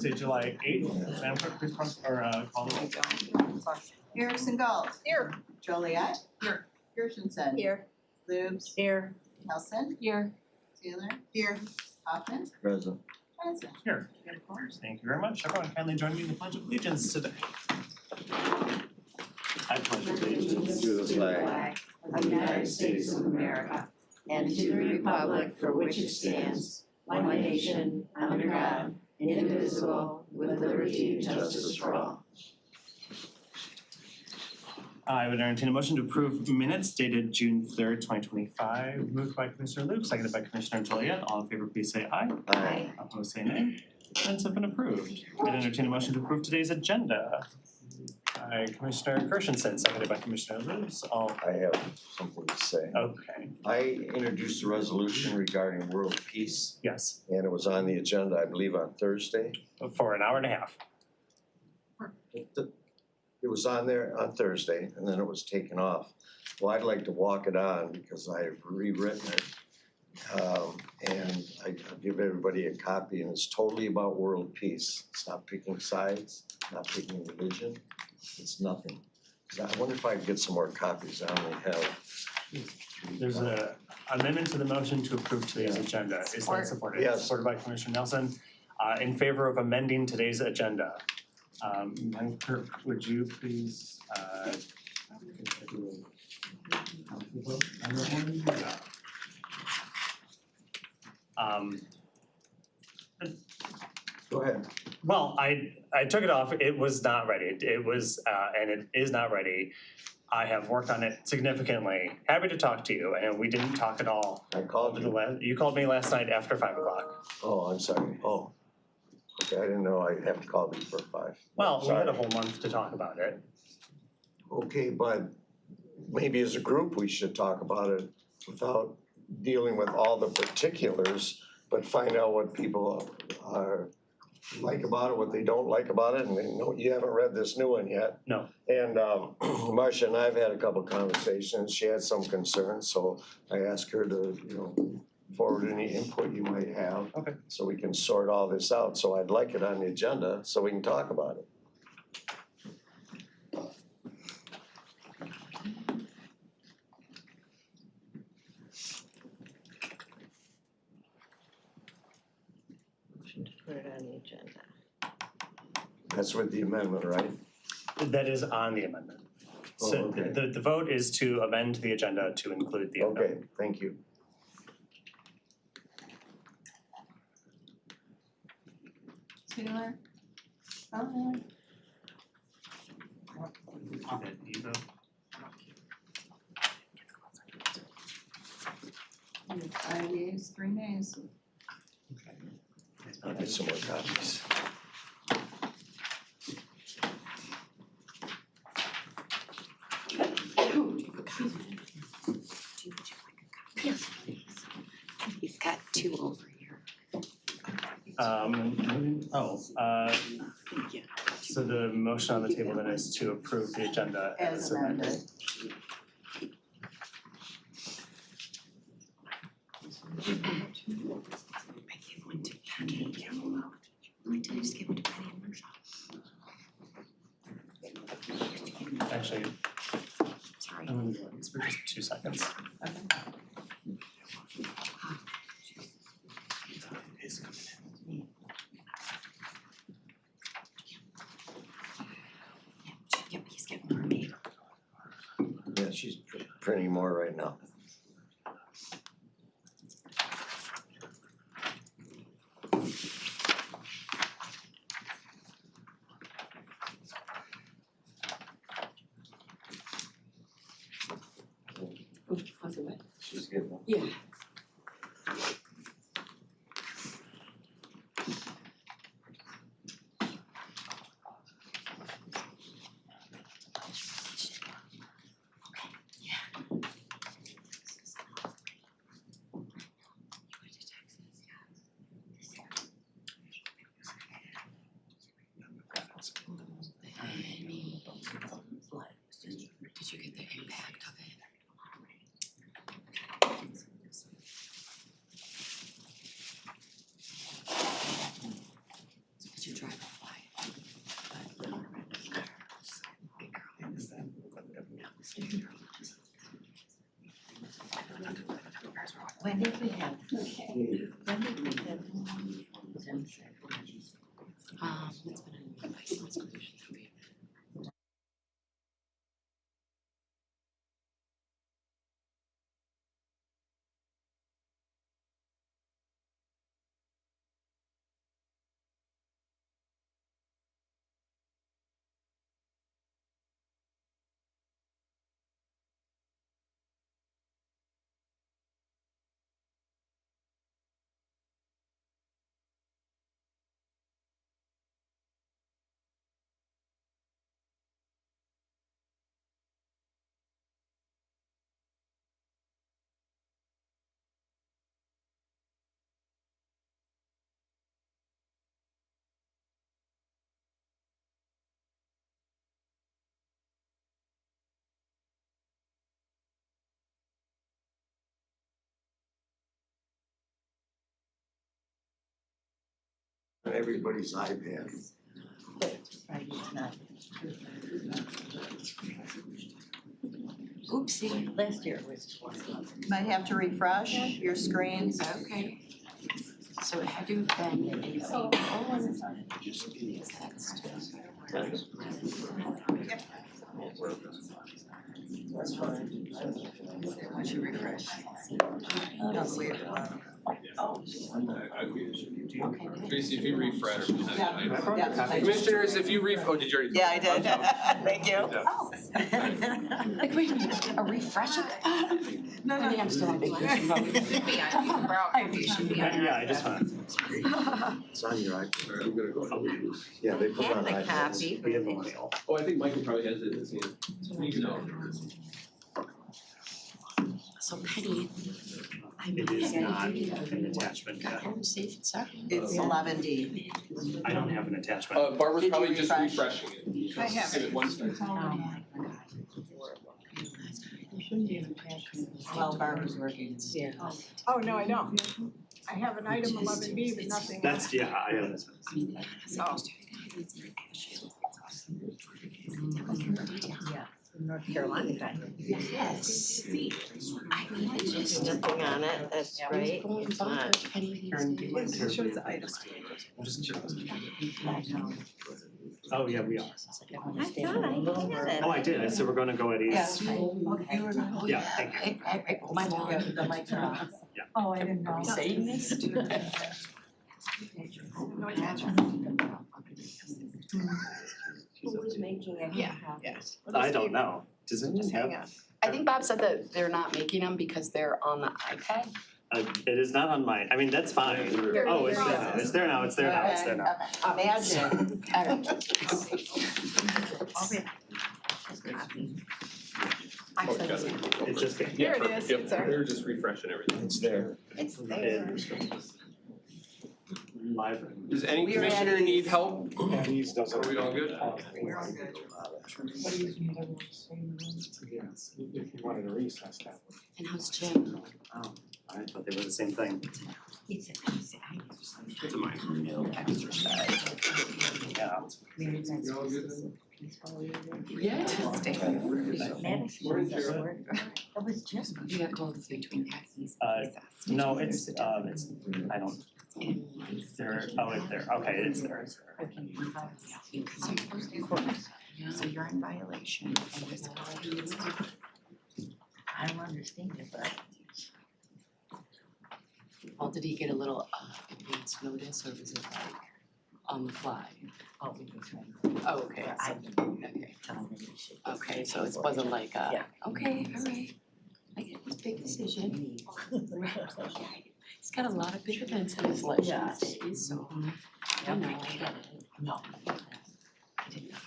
Say July 8th, Madam Clerk, please call the roll. Harrison Gold. Here. Joliet. Here. Gershenson. Here. Lubes. Here. Nelson. Here. Taylor. Here. Hoffman. Present. Johnson. Here. Thank you very much. Everyone kindly join me in the Pledge of Allegiance today. I pledge allegiance To the flag of the United States of America and to the republic for which it stands, one nation, under God, indivisible, with liberty and justice for all. I would entertain a motion to approve minutes dated June 3rd, 2025. Moved by Commissioner Luke, seconded by Commissioner Joliet. All in favor, please say aye. Aye. Opposed, say nay. Minutes have been approved. I'd entertain a motion to approve today's agenda. By Commissioner Gershenson, seconded by Commissioner Luce. All I have something to say. okay. I introduced a resolution regarding world peace, Yes, and it was on the agenda, I believe, on Thursday. for an hour and a half. It was on there on Thursday, and then it was taken off. Well, I'd like to walk it on because I've rewritten it. And I'll give everybody a copy, and it's totally about world peace. It's not picking sides, not picking religion. It's nothing. I wonder if I could get some more copies. I only have. There's an amendment to the motion to approve today's agenda. Is that supported? Yes. Supported by Commissioner Nelson. In favor of amending today's agenda. Madam Clerk, would you please Go ahead. well, I took it off. It was not ready. It was and it is not ready. I have worked on it significantly. Happy to talk to you, and we didn't talk at all. I called over the you. You called me last night after 5 o'clock. Oh, I'm sorry. Oh. Okay, I didn't know I have to call before 5. Well, we had Sorry. a whole month to talk about it. Okay, but maybe as a group, we should talk about it without dealing with all the particulars, but find out what people are like about it, what they don't like about it, and they know you haven't read this new one yet. No. And Marcia and I have had a couple conversations. She had some concerns, so I asked her to, forward any input you might have. Okay. So we can sort all this out. So I'd like it on the agenda so we can talk about it. Motion to put it on the agenda. That's with the amendment, right? That is on the amendment. Oh, So okay. the vote is to amend the agenda to include the amendment. Okay, thank you. Taylor. Hoffman. Okay, you vote. 5 yeas, 3 nays. I'll get some more copies. He's got 2 over here. Thank you. So the motion on the table then is to approve the agenda As amended. I gave one to Penny. Wait till I just give one to Penny and Marsha. Actually, Sorry. I'm gonna do this for just 2 seconds. Yep, he's getting more me. Yeah, she's printing more right now. Was it what? She's getting one. Yeah. Did you get the impact of it? When did we have? Okay. When did we have? It's been Everybody's iPad. Friday's not. Oopsie. Last year was. Might have to refresh your screens. Okay. So it had to have been in April. Once you refresh. Don't wait a while. Tracy, if you refresh. Yeah. Commissioners, if you oh, did you already? Yeah, I did. Thank you. Like, wait a minute, a refresh at the bottom? No, I think I'm still on vacation, probably. Yeah, I just found it. It's on your iPad. I'm gonna go. Yeah, they put it on And the iPads. copy. We have a mail. Oh, I think Michael probably has it in his hand. You can know. So Penny, I It is not an attachment got yet. home safe and sound. It's 11D. I don't have an attachment. Barbara's Did you probably just refresh? refreshing it. I have Give it one second. Well, Barbara's working. Yeah. Oh, no, I don't. I have an item 11B, but nothing. That's, yeah, I have this. Oh. Yeah, North Carolina guy. Yes. I mean, it just. Nothing on it, that's I was right, going it's not. bonkers, Penny. It shows the items. I'm just curious. Oh, yeah, we are. I thought I had it. Oh, I did. I said we're gonna go at ease. Yes. Yeah, thank you. My lord. The mics are off. Oh, I didn't know. Are we saying this? No attachment. Who was making it? Yeah, yes. I don't know. Does it Just have? hang on. I think Bob said that they're not making them because they're on the iPad. It is not on mine. I mean, that's fine. Oh, it's there now. It's there now. It's there now. It's there now. Imagine. It just came. Here it is, Yep, it's there. they're just refreshing everything. It's there. It's there. Live. Does any We are at commissioner ease. need help? These doesn't. Are we all good? We're all good. Yes, if you wanted to recess that one. And how's Jim? Oh, I thought they were the same thing. It's a minor. No exercise. Yeah. You all good then? Yeah. That was just. You have to hold the between taxis. No, it's, I don't, it's there, oh, it's there. Okay, it's there. It's there. So you're in violation. I don't understand it, but. Well, did he get a little advance notice or was it like on the fly? Oh, we was right. Oh, okay, I okay, telling him he should. okay, so it wasn't like Yeah. okay, all right. I get this big decision. He's got a lot of big events in his life Yeah. these days, so I know, I get it. No. I did not.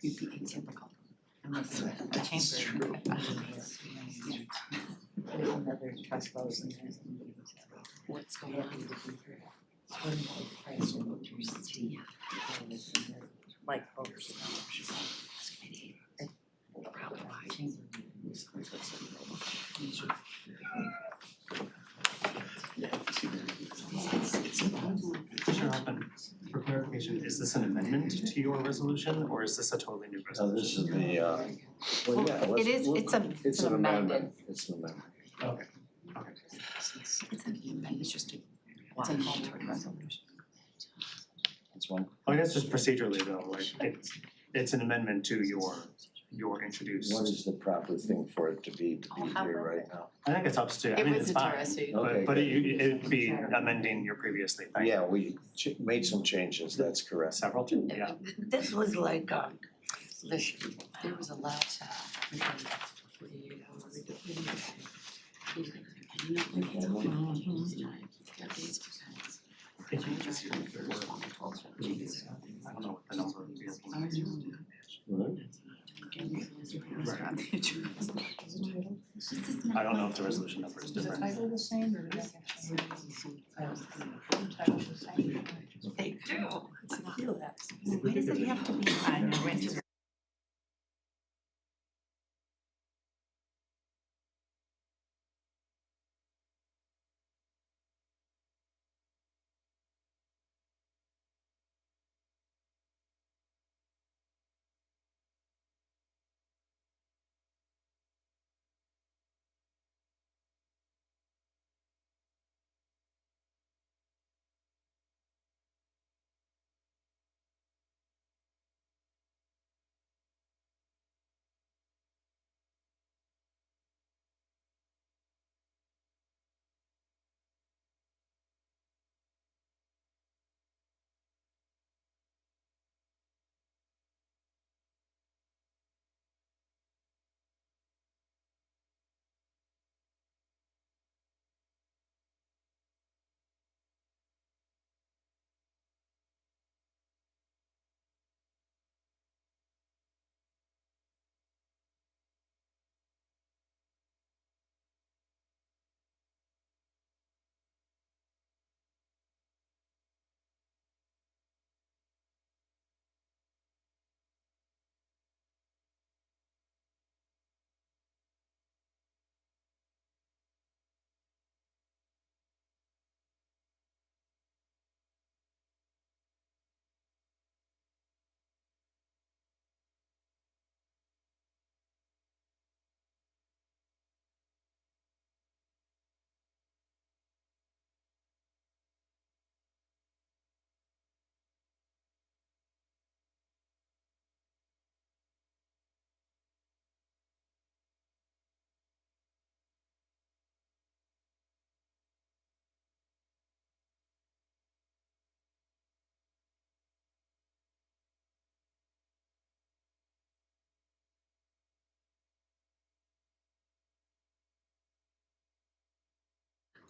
You'd be atypical. Unless the chamber. There's another trust vote in there. What's going on? Price and Like voters. Commissioner Hoffman, for clarification, is this an amendment to your resolution or is this a totally new So resolution? this is the, well, yeah, let's. It is, it's an amendment. It's an amendment. Okay. It's an amendment, it's just a. It's an altered resolution. That's one. I guess just procedurally though, like it's an amendment to your introduced. What is the proper thing for it to be here right now? I think it's up to, I It mean, was it's fine, interesting. Okay, but good. it'd be amending your previously thing. Yeah, we made some changes, that's correct. Several, yeah. This was like, there was a lot, If you just hear the word on the 12th, I don't know what the number of vehicles is. I don't know if the resolution number is different. the same or they do. Why does it have to be? I know, went to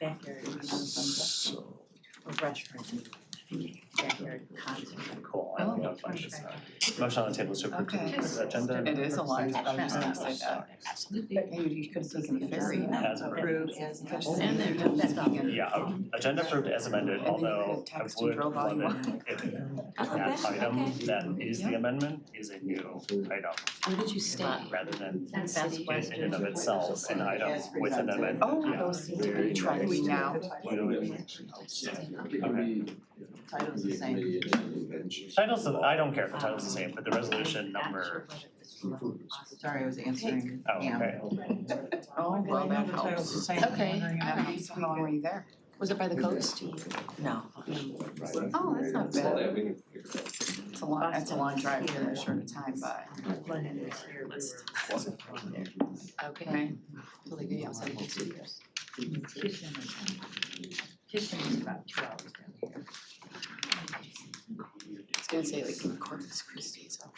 backyard, So, restaurant, backyard concert. Cool, I don't know if I just, motion on the table to approve the agenda. It is a line, I was just gonna say that. Absolutely. Maybe you could have taken the ferry. As Approved amended. as. And then that's Yeah, agenda approved as amended, And then you although could I text and would drove all love you it want. if Okay, that item okay. that is the amendment is a new item, Where did you stay? rather than That's in and of itself an item with an amendment. Oh, Yeah. those seem to be trendy now. Okay. Title's the same. Titles, I don't care if the title's the same, but the resolution number, Sorry, I was answering. oh, okay. Oh, well, that helps. Okay, alright. So how long were you there? Was it by the coast? No. Oh, that's not bad. It's a long drive for a short time, but. Okay. Will they be outside of the studios? Kitchen is about 2 hours down here. I was gonna say like Corpus Christi is a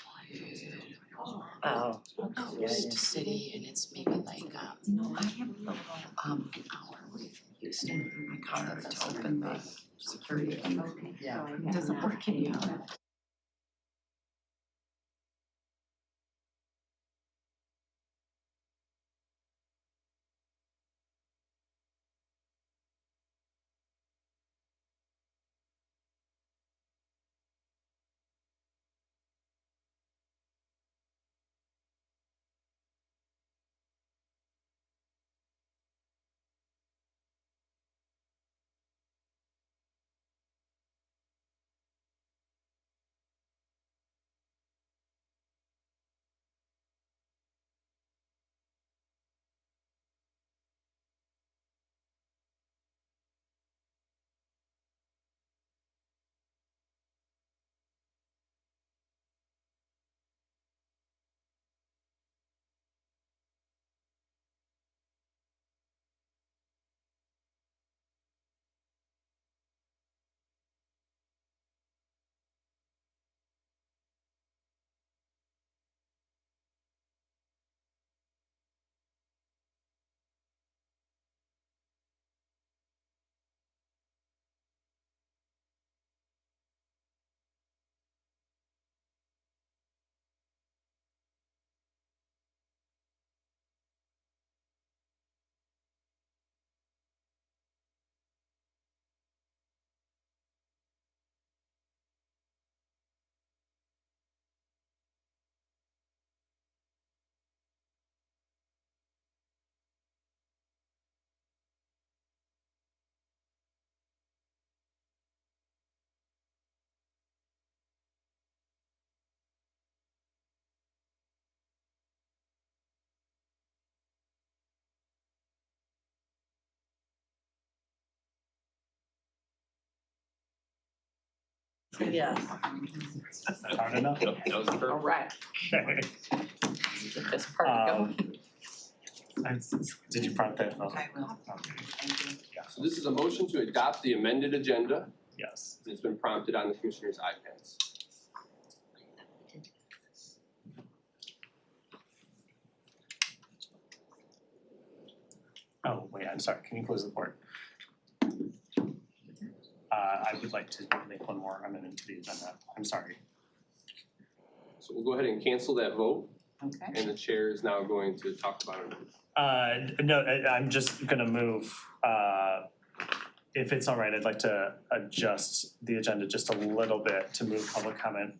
Oh. coast city and it's maybe like I have an hour away from Houston. my car to open the security. Yeah. It doesn't work anymore. Yes. Hard enough? That was perfect. All right, Okay. get this part going. Did you prompt that? I will, Okay, thank you. So this is a motion to adopt the amended agenda. yes. It's been prompted on the commissioners' iPads. Oh, wait, I'm sorry, can you close the board? I would like to make one more amendment to the agenda, I'm sorry. So we'll go ahead and cancel that vote, Okay. and the chair is now going to talk about it. No, I'm just gonna move, if it's all right, I'd like to adjust the agenda just a little bit to move public comment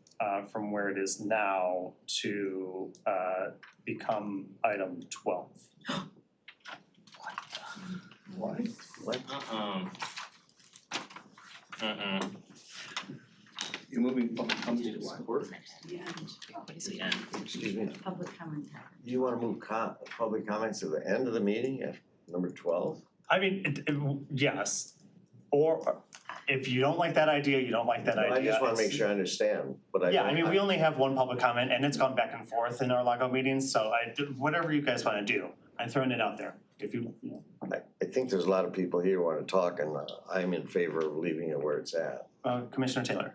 from where it is now to become item 12. What? What? You're moving public comment to support? Excuse me, Public comment. do you wanna move public comments to the end of the meeting at number 12? I mean, yes, or if you don't like that idea, you don't like that idea. I just wanna make It's- sure I understand, but I Yeah, don't. I mean, we only have one public comment and it's gone back and forth in our Lago meetings, so whatever you guys wanna do, I'm throwing it out there. If you, I think there's a lot of people here who wanna talk, and I'm in favor of leaving it where it's at. Commissioner Taylor.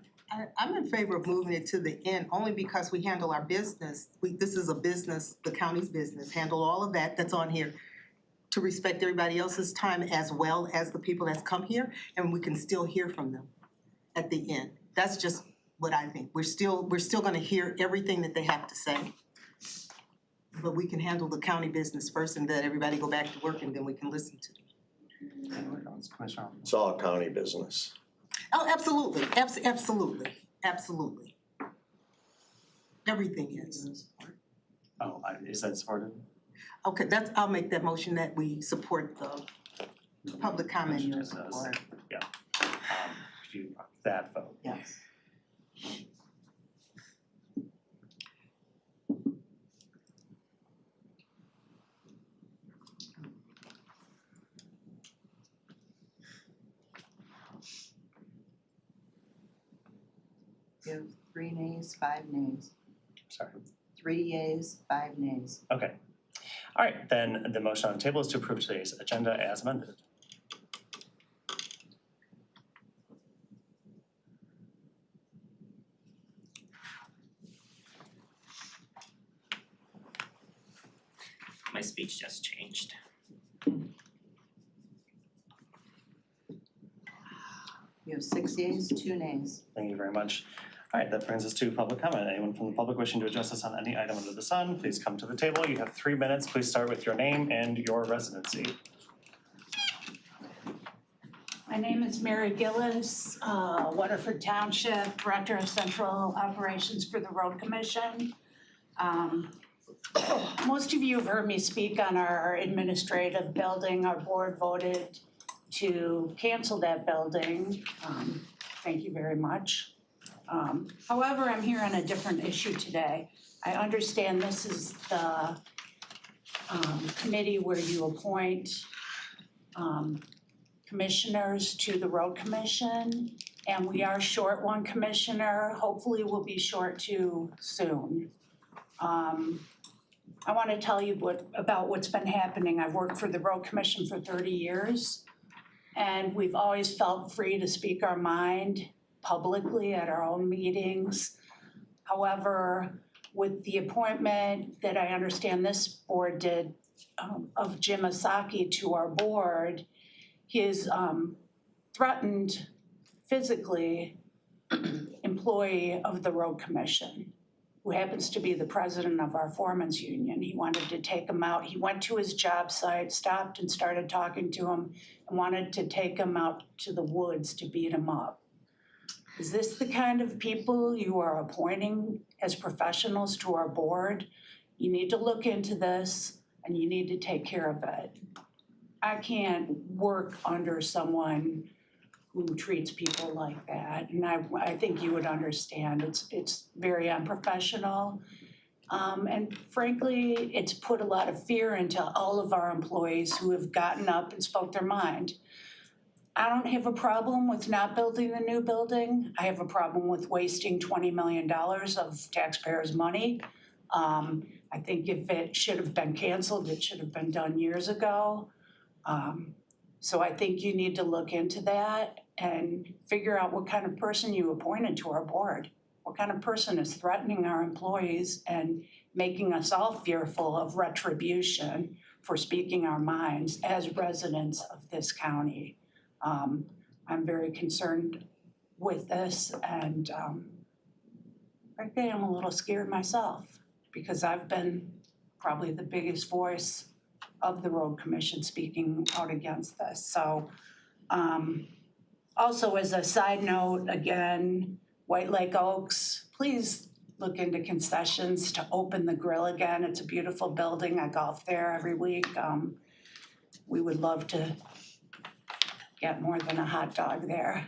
I'm in favor of moving it to the end, only because we handle our business. This is a business, the county's business, handle all of that's on here to respect everybody else's time as well as the people that's come here, and we can still hear from them at the end. That's just what I think. We're still gonna hear everything that they have to say. But we can handle the county business first and let everybody go back to work, and then we can listen to them. Commissioner. It's all county business. Oh, absolutely, absolutely. Everything is. Oh, is that supported? Okay, I'll make that motion that we support the public comment. Commissioner says, yeah. Could you, that vote? Yes. You have 3 nays, 5 nays. Sorry. 3 yeas, 5 nays. Okay. All right, then the motion on the table is to approve today's agenda as amended. My speech just changed. You have 6 yeas, 2 nays. Thank you very much. All right, that brings us to public comment. Anyone from the public wishing to address us on any item under the sun, please come to the table. You have 3 minutes. Please start with your name and your residency. My name is Mary Gillis, Waterford Township, Director of Central Operations for the Road Commission. Most of you have heard me speak on our administrative building. Our board voted to cancel that building. Thank you very much. However, I'm here on a different issue today. I understand this is the committee where you appoint commissioners to the road commission, and we are short one commissioner. Hopefully we'll be short two soon. I want to tell you about what's been happening. I've worked for the road commission for 30 years, and we've always felt free to speak our mind publicly at our own meetings. However, with the appointment that I understand this board did of Jim Asaki to our board, he is threatened physically employee of the road commission, who happens to be the president of our foreman's union. He wanted to take him out. He went to his job site, stopped and started talking to him, and wanted to take him out to the woods to beat him up. Is this the kind of people you are appointing as professionals to our board? You need to look into this and you need to take care of it. I can't work under someone who treats people like that, and I think you would understand. It's very unprofessional, and frankly, it's put a lot of fear into all of our employees who have gotten up and spoke their mind. I don't have a problem with not building the new building. I have a problem with wasting $20 million of taxpayers' money. I think if it should have been canceled, it should have been done years ago. So I think you need to look into that and figure out what kind of person you appointed to our board. What kind of person is threatening our employees and making us all fearful of retribution for speaking our minds as residents of this county. I'm very concerned with this, and frankly, I'm a little scared myself because I've been probably the biggest voice of the road commission speaking out against this. So also as a side note, again, White Lake Oaks, please look into concessions to open the grill again. It's a beautiful building. I golf there every week. We would love to get more than a hot dog there.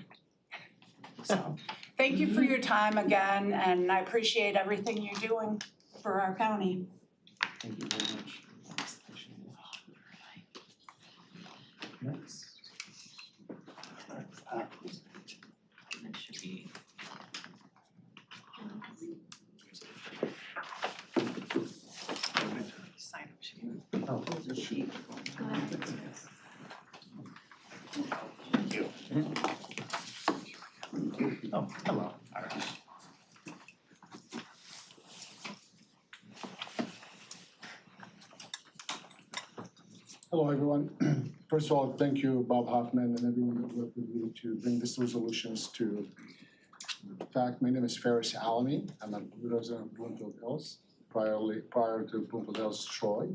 So thank you for your time again, and I appreciate everything you're doing for our county. Thank you very much. Next. That should be. Sign up sheet. Oh, good sheet. Thank you. Oh, hello. All right. Hello, everyone. First of all, thank you, Bob Hoffman, and everyone that worked with me to bring these resolutions to. In fact, my name is Ferris Alamy. I'm a resident of Bloomfield Hills, prior to Bloomfield Hills, Troy.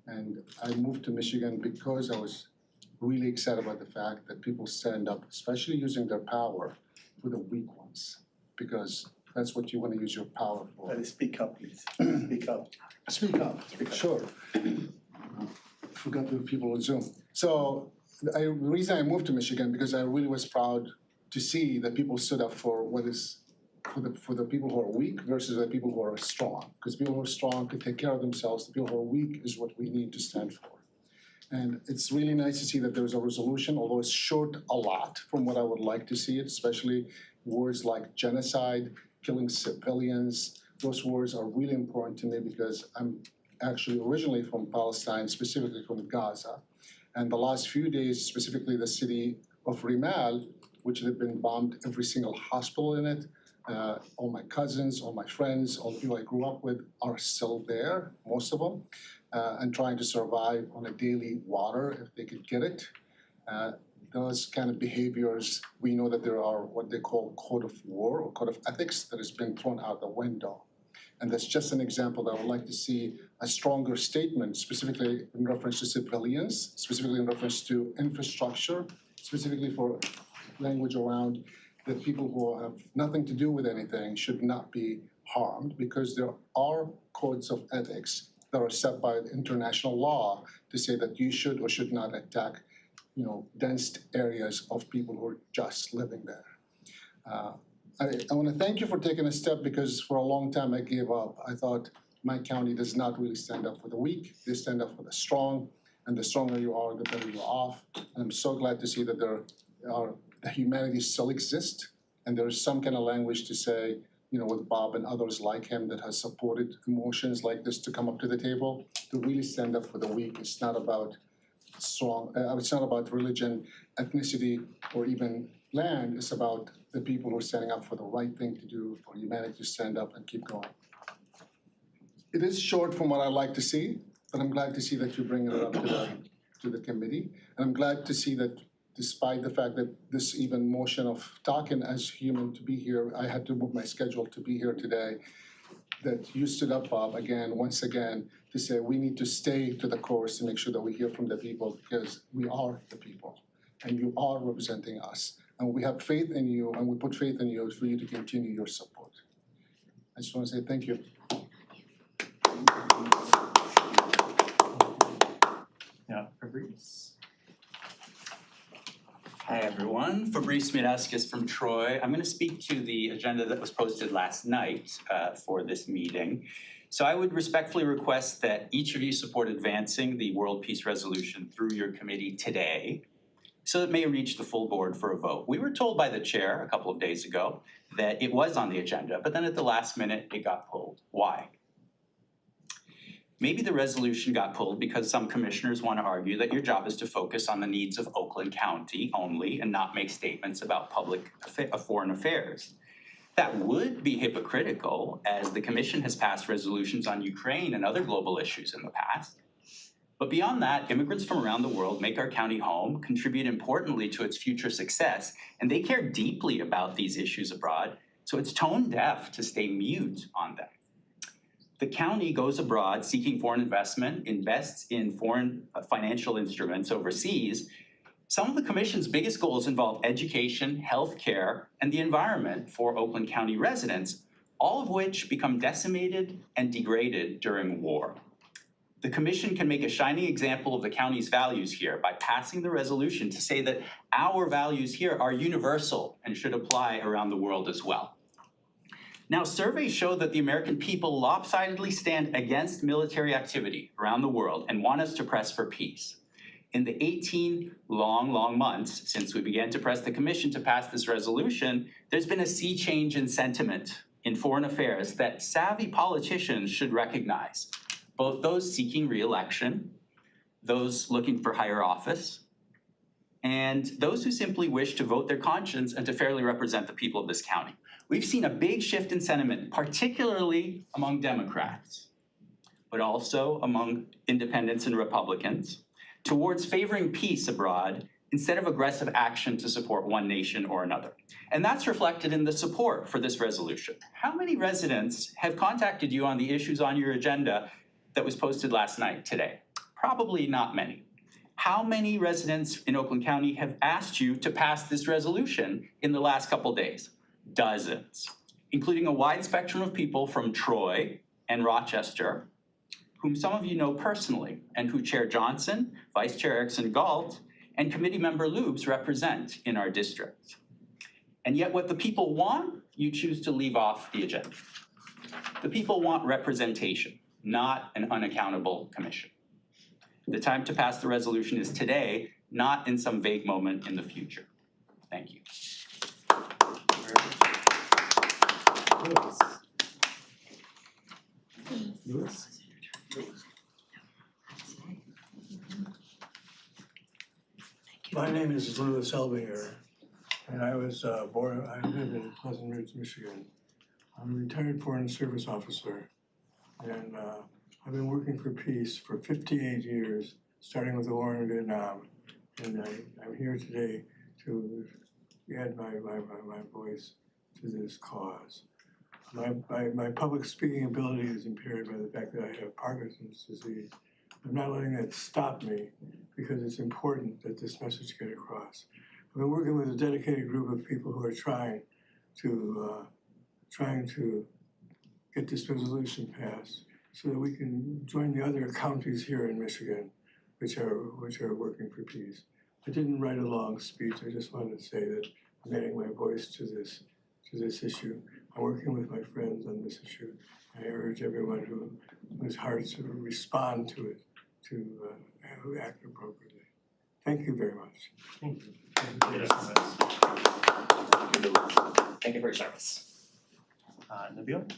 And I moved to Michigan because I was really excited about the fact that people stand up, especially using their power for the weak ones, because that's what you want to use your power for. Speak up, please. Speak up. Speak up, sure. Forgot the people on Zoom. So the reason I moved to Michigan because I really was proud to see that people stood up for what is for the people who are weak versus the people who are strong. Because people who are strong can take care of themselves. The people who are weak is what we need to stand for. And it's really nice to see that there's a resolution, although it's short a lot from what I would like to see it, especially words like genocide, killing civilians. Those words are really important to me because I'm actually originally from Palestine, specifically from Gaza. And the last few days, specifically the city of Rimal, which had been bombed, every single hospital in it, all my cousins, all my friends, all the people I grew up with are still there, most of them, and trying to survive on a daily water if they could get it. Those kind of behaviors, we know that there are what they call code of war or code of ethics that has been thrown out the window. And that's just an example that I would like to see a stronger statement, specifically in reference to civilians, specifically in reference to infrastructure, specifically for language around that people who have nothing to do with anything should not be harmed, because there are codes of ethics that are set by international law to say that you should or should not attack, dense areas of people who are just living there. I want to thank you for taking a step, because for a long time I gave up. I thought my county does not really stand up for the weak. They stand up for the strong, and the stronger you are, the better you're off. And I'm so glad to see that the humanity still exists, and there's some kind of language to say, with Bob and others like him that has supported emotions like this to come up to the table, to really stand up for the weak. It's not about it's not about religion, ethnicity, or even land. It's about the people who are standing up for the right thing to do, for humanity to stand up and keep going. It is short from what I like to see, but I'm glad to see that you're bringing it up to the committee. And I'm glad to see that despite the fact that this even motion of talking as human to be here, I had to move my schedule to be here today, that you stood up, Bob, once again, to say we need to stay to the course to make sure that we hear from the people, because we are the people and you are representing us. And we have faith in you, and we put faith in you for you to continue your support. I just want to say thank you. Yeah, Fabrice. Hi, everyone. Fabrice Midaskis from Troy. I'm going to speak to the agenda that was posted last night for this meeting. So I would respectfully request that each of you support advancing the World Peace Resolution through your committee today. so it may reach the full board for a vote. We were told by the chair a couple of days ago that it was on the agenda, but then at the last minute, it got pulled. Why? Maybe the resolution got pulled because some commissioners want to argue that your job is to focus on the needs of Oakland County only and not make statements about foreign affairs. That would be hypocritical, as the commission has passed resolutions on Ukraine and other global issues in the past. But beyond that, immigrants from around the world make our county home, contribute importantly to its future success, and they care deeply about these issues abroad, so it's tone deaf to stay mute on them. The county goes abroad seeking foreign investment, invests in foreign financial instruments overseas. Some of the commission's biggest goals involve education, healthcare, and the environment for Oakland County residents, all of which become decimated and degraded during war. The commission can make a shining example of the county's values here by passing the resolution to say that our values here are universal and should apply around the world as well. Now, surveys show that the American people lopsidedly stand against military activity around the world and want us to press for peace. In the 18 long months since we began to press the commission to pass this resolution, there's been a sea change in sentiment in foreign affairs that savvy politicians should recognize. Both those seeking re-election, those looking for higher office, and those who simply wish to vote their conscience and to fairly represent the people of this county. We've seen a big shift in sentiment, particularly among Democrats, but also among independents and Republicans, towards favoring peace abroad instead of aggressive action to support one nation or another. And that's reflected in the support for this resolution. How many residents have contacted you on the issues on your agenda that was posted last night today? Probably not many. How many residents in Oakland County have asked you to pass this resolution in the last couple days? Dozens, including a wide spectrum of people from Troy and Rochester, whom some of you know personally, and who Chair Johnson, Vice Chair Erickson Galt, and Committee Member Lubes represent in our district. And yet what the people want, you choose to leave off the agenda. The people want representation, not an unaccountable commission. The time to pass the resolution is today, not in some vague moment in the future. Thank you. My name is Louis Elbinger, and I live in Pleasant Ridge, Michigan. I'm a retired Foreign Service officer, and I've been working for peace for 58 years, starting with the war in Vietnam. And I'm here today to add my voice to this cause. My public speaking ability is impaired by the fact that I have Parkinson's disease. I'm not letting that stop me because it's important that this message get across. I've been working with a dedicated group of people who are trying to get this resolution passed so that we can join the other counties here in Michigan which are working for peace. I didn't write a long speech. I just wanted to say that I'm adding my voice to this issue. I'm working with my friends on this issue. I urge everyone whose hearts respond to it to act appropriately. Thank you very much. Thank you. Thank you for your service. Nabil?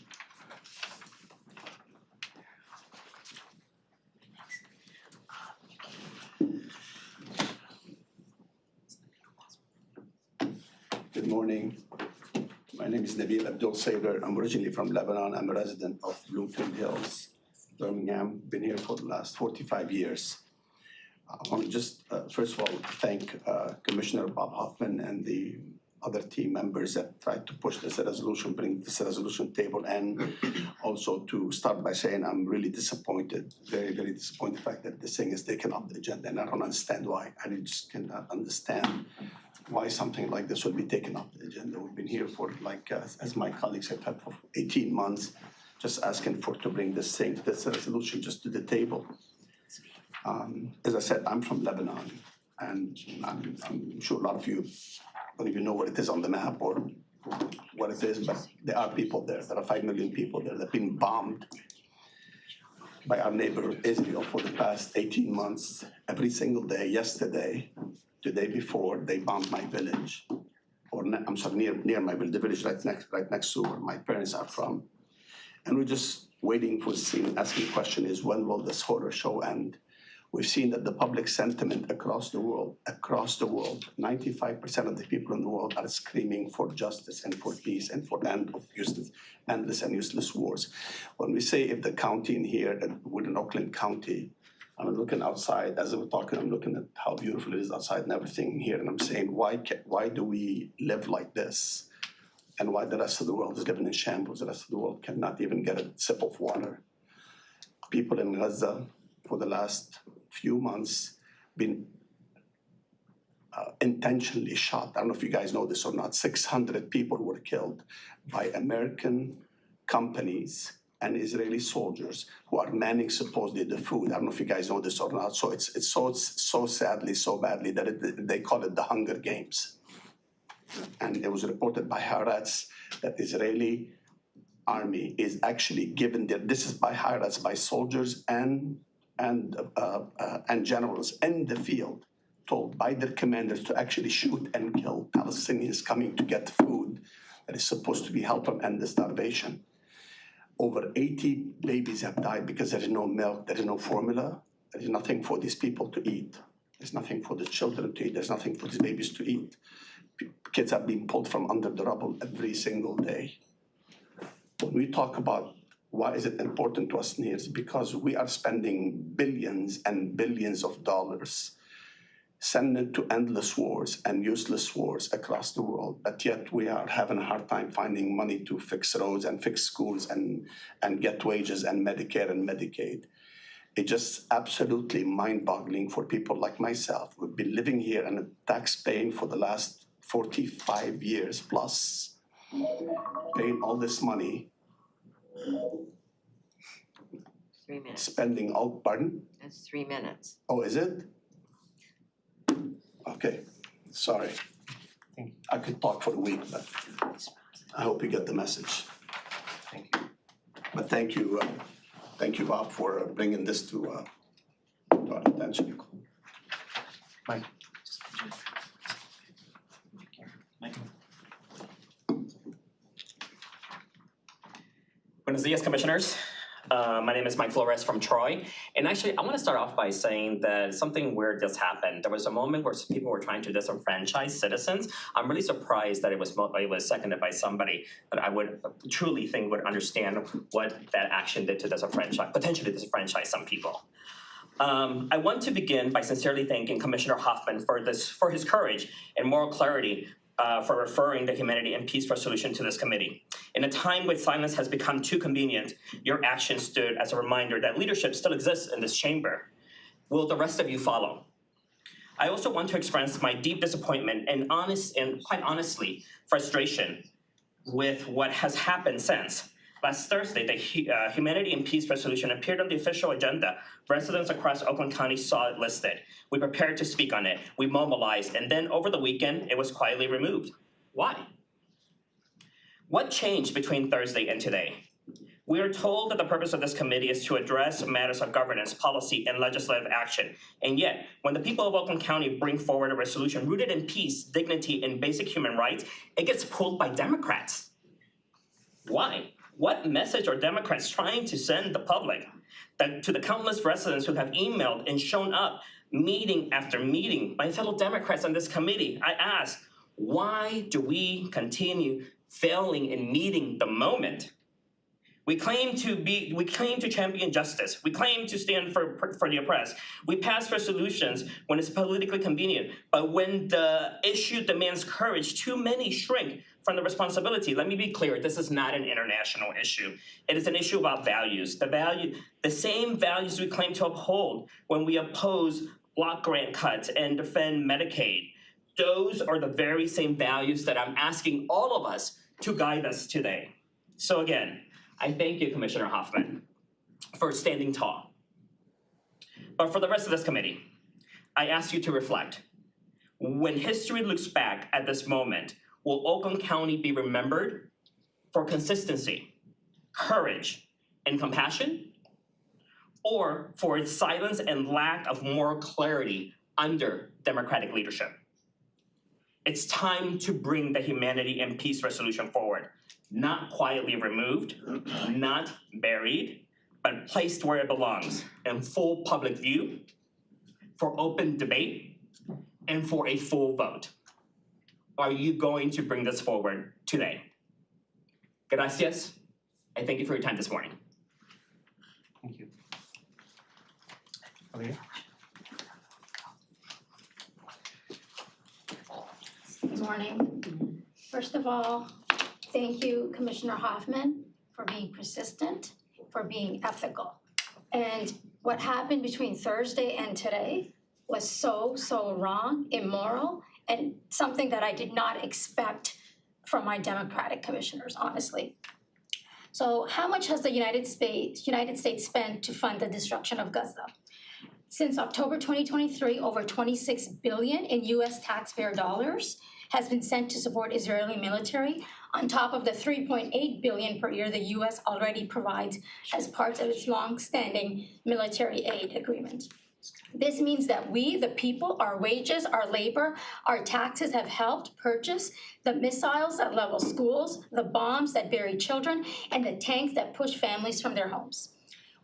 Good morning. My name is Nabil Abdul Saber. I'm originally from Lebanon. I'm a resident of Bloomfield Hills, Birmingham. Been here for the last 45 years. I want to just, first of all, thank Commissioner Bob Hoffman and the other team members that tried to push this resolution, bring this resolution table, and also to start by saying I'm really disappointed, very, very disappointed the fact that this thing is taken off the agenda, and I don't understand why. I just cannot understand why something like this would be taken off the agenda. We've been here for, like, as my colleagues have had for 18 months, just asking to bring this resolution just to the table. As I said, I'm from Lebanon, and I'm sure a lot of you don't even know what it is on the map or what it is, but there are people there. There are 5 million people there that have been bombed by our neighbor Israel for the past 18 months, every single day. Yesterday, The day before, they bombed my village, I'm sorry, near my village, the village right next to where my parents are from. And we're just waiting for seeing, asking the question is, when will this horror show end? We've seen that the public sentiment across the world, 95% of the people in the world are screaming for justice and for peace and for end of endless and useless wars. When we say if the county in here, within Oakland County, I'm looking outside, as we're talking, I'm looking at how beautiful it is outside and everything in here, and I'm saying, why do we live like this? And why the rest of the world is living in shambles? The rest of the world cannot even get a sip of water. People in Gaza, for the last few months, been intentionally shot. I don't know if you guys know this or not. 600 people were killed by American companies and Israeli soldiers who are manning supposedly the food. I don't know if you guys know this or not. So it's so sadly, so badly that they call it the Hunger Games. And it was reported by Haaretz that Israeli army is actually given this is by Haaretz, by soldiers and generals in the field, told by their commanders to actually shoot and kill Palestinians coming to get food that is supposed to be help them end the starvation. Over 80 babies have died because there is no milk, there is no formula, there is nothing for these people to eat. There's nothing for the children to eat, there's nothing for these babies to eat. Kids are being pulled from under the rubble every single day. When we talk about why is it important to us here, it's because we are spending billions and billions of dollars sending to endless wars and useless wars across the world, but yet we are having a hard time finding money to fix roads and fix schools and get wages and Medicare and Medicaid. It's just absolutely mind-boggling for people like myself. We've been living here and tax-paying for the last 45 years plus, paying all this money, 3 minutes. spending all, pardon? That's 3 minutes. Oh, is it? Okay, sorry. I could talk for a week, but I hope you get the message. Thank you. But thank you, Bob, for bringing this to our attention. Mike. Buenos dias, commissioners. My name is Mike Flores from Troy. And actually, I want to start off by saying that something weird just happened. There was a moment where people were trying to disenfranchise citizens. I'm really surprised that it was seconded by somebody that I would truly think would understand what that action did to potentially disenfranchise some people. I want to begin by sincerely thanking Commissioner Hoffman for his courage and moral clarity for referring the Humanity and Peace Resolution to this committee. In a time when silence has become too convenient, your action stood as a reminder that leadership still exists in this chamber. Will the rest of you follow? I also want to express my deep disappointment and quite honestly, frustration with what has happened since. Last Thursday, the Humanity and Peace Resolution appeared on the official agenda. Residents across Oakland County saw it listed. We prepared to speak on it. We mobilized, and then over the weekend, it was quietly removed. Why? What changed between Thursday and today? We are told that the purpose of this committee is to address matters of governance, policy, and legislative action. And yet, when the people of Oakland County bring forward a resolution rooted in peace, dignity, and basic human rights, it gets pulled by Democrats. Why? What message are Democrats trying to send the public? That to the countless residents who have emailed and shown up meeting after meeting, my fellow Democrats on this committee, I ask, why do we continue failing in meeting the moment? We claim to champion justice. We claim to stand for the oppressed. We pass resolutions when it's politically convenient. But when the issue demands courage, too many shrink from the responsibility. Let me be clear, this is not an international issue. It is an issue about values. The same values we claim to uphold when we oppose block grant cuts and defend Medicaid. Those are the very same values that I'm asking all of us to guide us today. So again, I thank you, Commissioner Hoffman, for standing tall. But for the rest of this committee, I ask you to reflect. When history looks back at this moment, will Oakland County be remembered for consistency, courage, and compassion? Or for its silence and lack of moral clarity under Democratic leadership. It's time to bring the humanity and peace resolution forward, not quietly removed, not buried, but placed where it belongs, in full public view, for open debate, and for a full vote. Are you going to bring this forward today? Gracias. I thank you for your time this morning. Thank you. Okay. Good morning. First of all, thank you, Commissioner Hoffman, for being persistent, for being ethical. And what happened between Thursday and today was so wrong, immoral, and something that I did not expect from my Democratic commissioners, honestly. So how much has the United States spent to fund the destruction of Gaza? Since October 2023, over $26 billion in US taxpayer dollars has been sent to support Israeli military, on top of the $3.8 billion per year the US already provides as part of its long-standing military aid agreement. This means that we, the people, our wages, our labor, our taxes have helped purchase the missiles that level schools, the bombs that bury children, and the tanks that push families from their homes.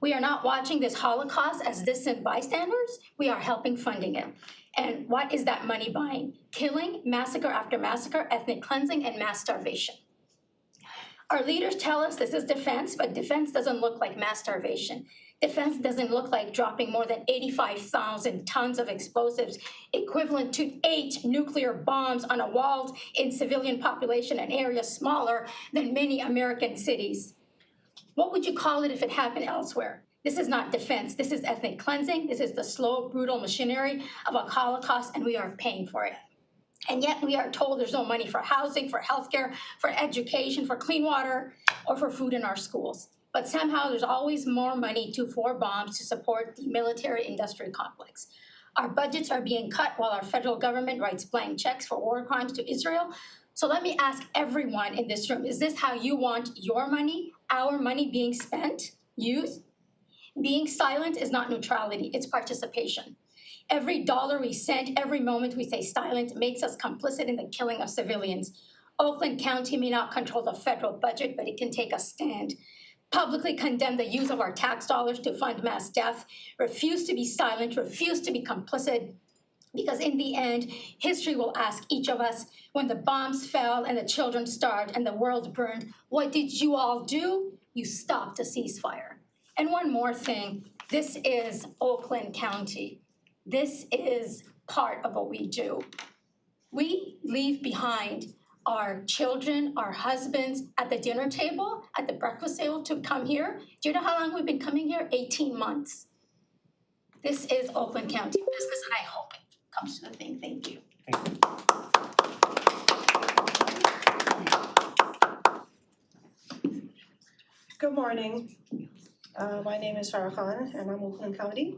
We are not watching this Holocaust as distant bystanders, we are helping funding it. And what is that money buying? Killing, massacre after massacre, ethnic cleansing, and mass starvation. Our leaders tell us this is defense, but defense doesn't look like mass starvation. Defense doesn't look like dropping more than 85,000 tons of explosives, equivalent to 8 nuclear bombs on a walled-in civilian population in areas smaller than many American cities. What would you call it if it happened elsewhere? This is not defense, this is ethnic cleansing, this is the slow, brutal machinery of a Holocaust, and we are paying for it. And yet we are told there's no money for housing, for healthcare, for education, for clean water, or for food in our schools. But somehow there's always more money for bombs to support the military-industrial complex. Our budgets are being cut while our federal government writes blank checks for war crimes to Israel. So let me ask everyone in this room, is this how you want your money, our money being spent, used? Being silent is not neutrality, it's participation. Every dollar we send, every moment we stay silent makes us complicit in the killing of civilians. Oakland County may not control the federal budget, but it can take a stand. Publicly condemn the use of our tax dollars to fund mass death, refuse to be silent, refuse to be complicit, because in the end, history will ask each of us, when the bombs fell and the children starved and the world burned, what did you all do? You stopped a ceasefire. And one more thing, this is Oakland County. This is part of what we do. We leave behind our children, our husbands at the dinner table, at the breakfast table to come here. Do you know how long we've been coming here? 18 months. This is Oakland County business, and I hope it comes to the thing. Thank you. Good morning. My name is Farah Khan, and I'm Oakland County.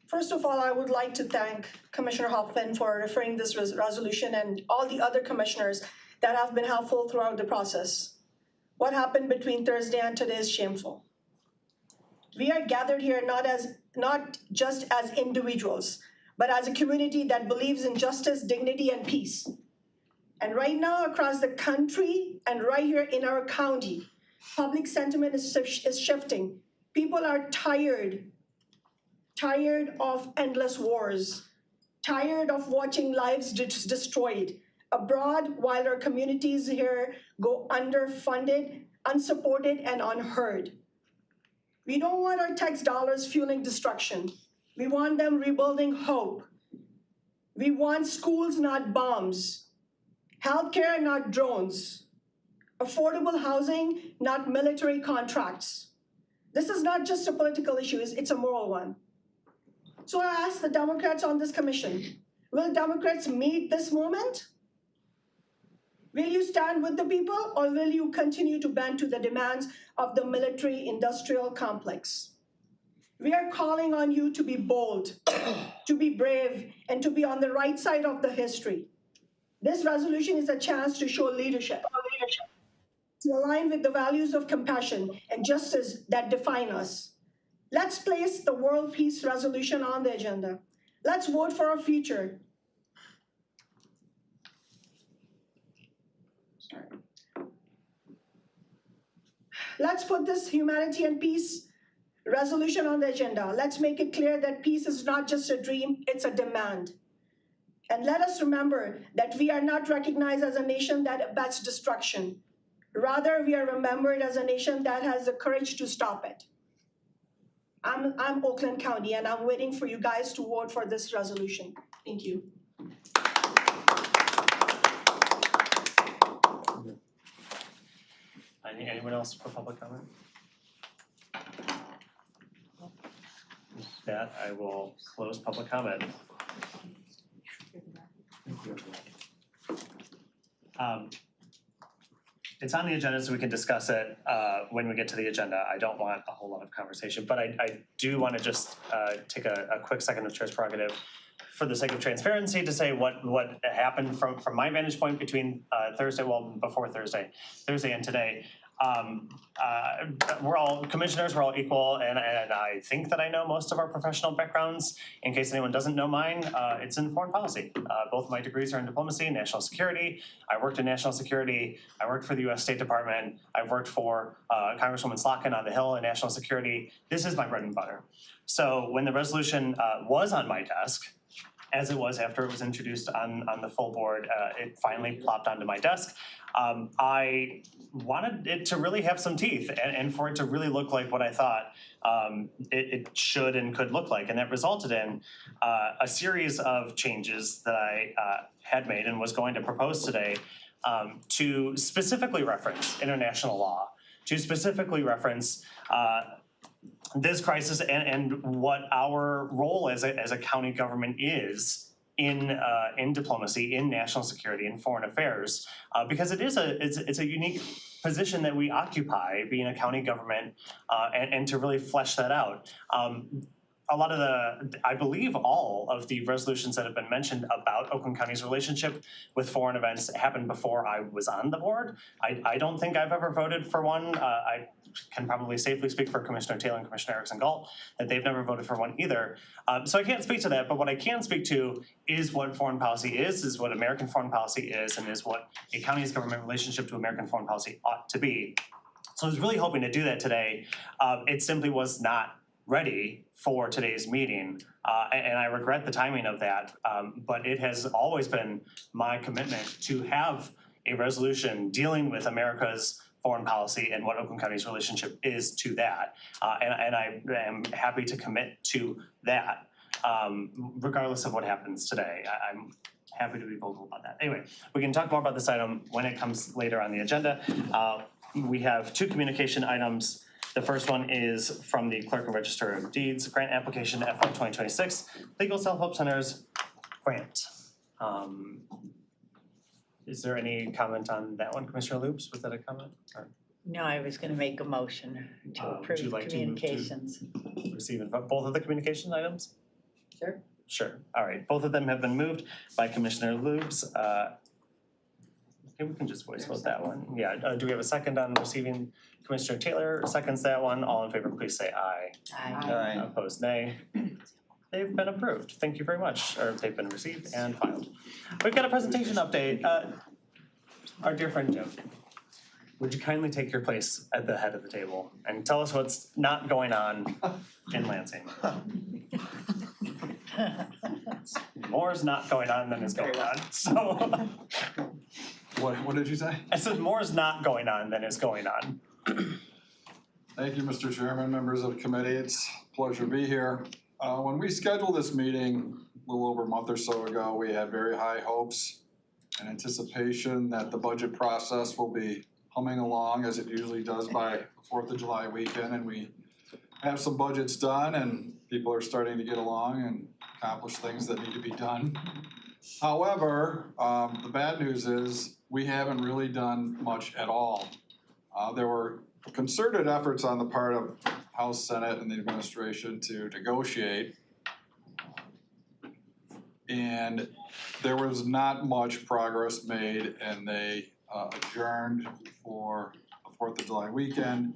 First of all, I would like to thank Commissioner Hoffman for referring this resolution and all the other commissioners that have been helpful throughout the process. What happened between Thursday and today is shameful. We are gathered here not just as individuals, but as a community that believes in justice, dignity, and peace. And right now across the country and right here in our county, public sentiment is shifting. People are tired of endless wars, tired of watching lives destroyed abroad while our communities here go underfunded, unsupported, and unheard. We don't want our tax dollars fueling destruction. We want them rebuilding hope. We want schools, not bombs. Healthcare, not drones. Affordable housing, not military contracts. This is not just a political issue, it's a moral one. So I ask the Democrats on this commission, will Democrats meet this moment? Will you stand with the people, or will you continue to bend to the demands of the military-industrial complex? We are calling on you to be bold, to be brave, and to be on the right side of the history. This resolution is a chance to show leadership, to align with the values of compassion and justice that define us. Let's place the World Peace Resolution on the agenda. Let's vote for our future. Sorry. Let's put this humanity and peace resolution on the agenda. Let's make it clear that peace is not just a dream, it's a demand. And let us remember that we are not recognized as a nation that abets destruction. Rather, we are remembered as a nation that has the courage to stop it. I'm Oakland County, and I'm waiting for you guys to vote for this resolution. Thank you. Anyone else for public comment? With that, I will close public comment. It's on the agenda, so we can discuss it when we get to the agenda. I don't want a whole lot of conversation, but I do want to just take a quick second of chair's prerogative for the sake of transparency to say what happened from my vantage point between before Thursday and today. We're all commissioners, we're all equal, and I think that I know most of our professional backgrounds. In case anyone doesn't know mine, it's in foreign policy. Both of my degrees are in diplomacy and national security. I worked in national security. I worked for the U.S. State Department. I've worked for Congresswoman Slotkin on the Hill in national security. This is my bread and butter. So when the resolution was on my desk, as it was after it was introduced on the full board, it finally plopped onto my desk. I wanted it to really have some teeth and for it to really look like what I thought it should and could look like. And that resulted in a series of changes that I had made and was going to propose today to specifically reference international law, to specifically reference this crisis and what our role as a county government is in diplomacy, in national security, in foreign affairs, because it's a unique position that we occupy, being a county government, and to really flesh that out. A lot of I believe all of the resolutions that have been mentioned about Oakland County's relationship with foreign events happened before I was on the board. I don't think I've ever voted for one. I can probably safely speak for Commissioner Taylor and Commissioner Erickson-Galt that they've never voted for one either. So I can't speak to that, but what I can speak to is what foreign policy is what American foreign policy is, and is what a county's government relationship to American foreign policy ought to be. So I was really hoping to do that today. It simply was not ready for today's meeting, and I regret the timing of that, but it has always been my commitment to have a resolution dealing with America's foreign policy and what Oakland County's relationship is to that, and I am happy to commit to that, regardless of what happens today. I'm happy to be vocal about that. Anyway, we can talk more about this item when it comes later on the agenda. We have two communication items. The first one is from the Clerk and Register of Deeds, grant application FY 2026, Legal Self-Help Centers grant. Is there any comment on that one, Commissioner Loops? Was that a comment? Or No, I was gonna make a motion to would approve you like to move to communications. receive and vote both of the communication items? Sure. Sure. All right. Both of them have been moved by Commissioner Loops. Okay, we can just voice vote that one. Yeah. Do we have a second on receiving? Commissioner Taylor seconds that one. All in favor, please say aye. Aye. Opposed, nay. They've been approved. Thank you very much. Or they've been received and filed. We've got a presentation update. Our dear friend Jim, would you kindly take your place at the head of the table and tell us what's not going on in Lansing? More is not going on than is going on, so. What did you say? I said more is not going on than is going on. Thank you, Mr. Chairman, members of the committee. It's a pleasure to be here. When we scheduled this meeting a little over a month or so ago, we had very high hopes and anticipation that the budget process will be humming along as it usually does by the 4th of July weekend, and we have some budgets done and people are starting to get along and accomplish things that need to be done. However, the bad news is we haven't really done much at all. There were concerted efforts on the part of House, Senate, and the administration to negotiate. And there was not much progress made, and they adjourned for the 4th of July weekend.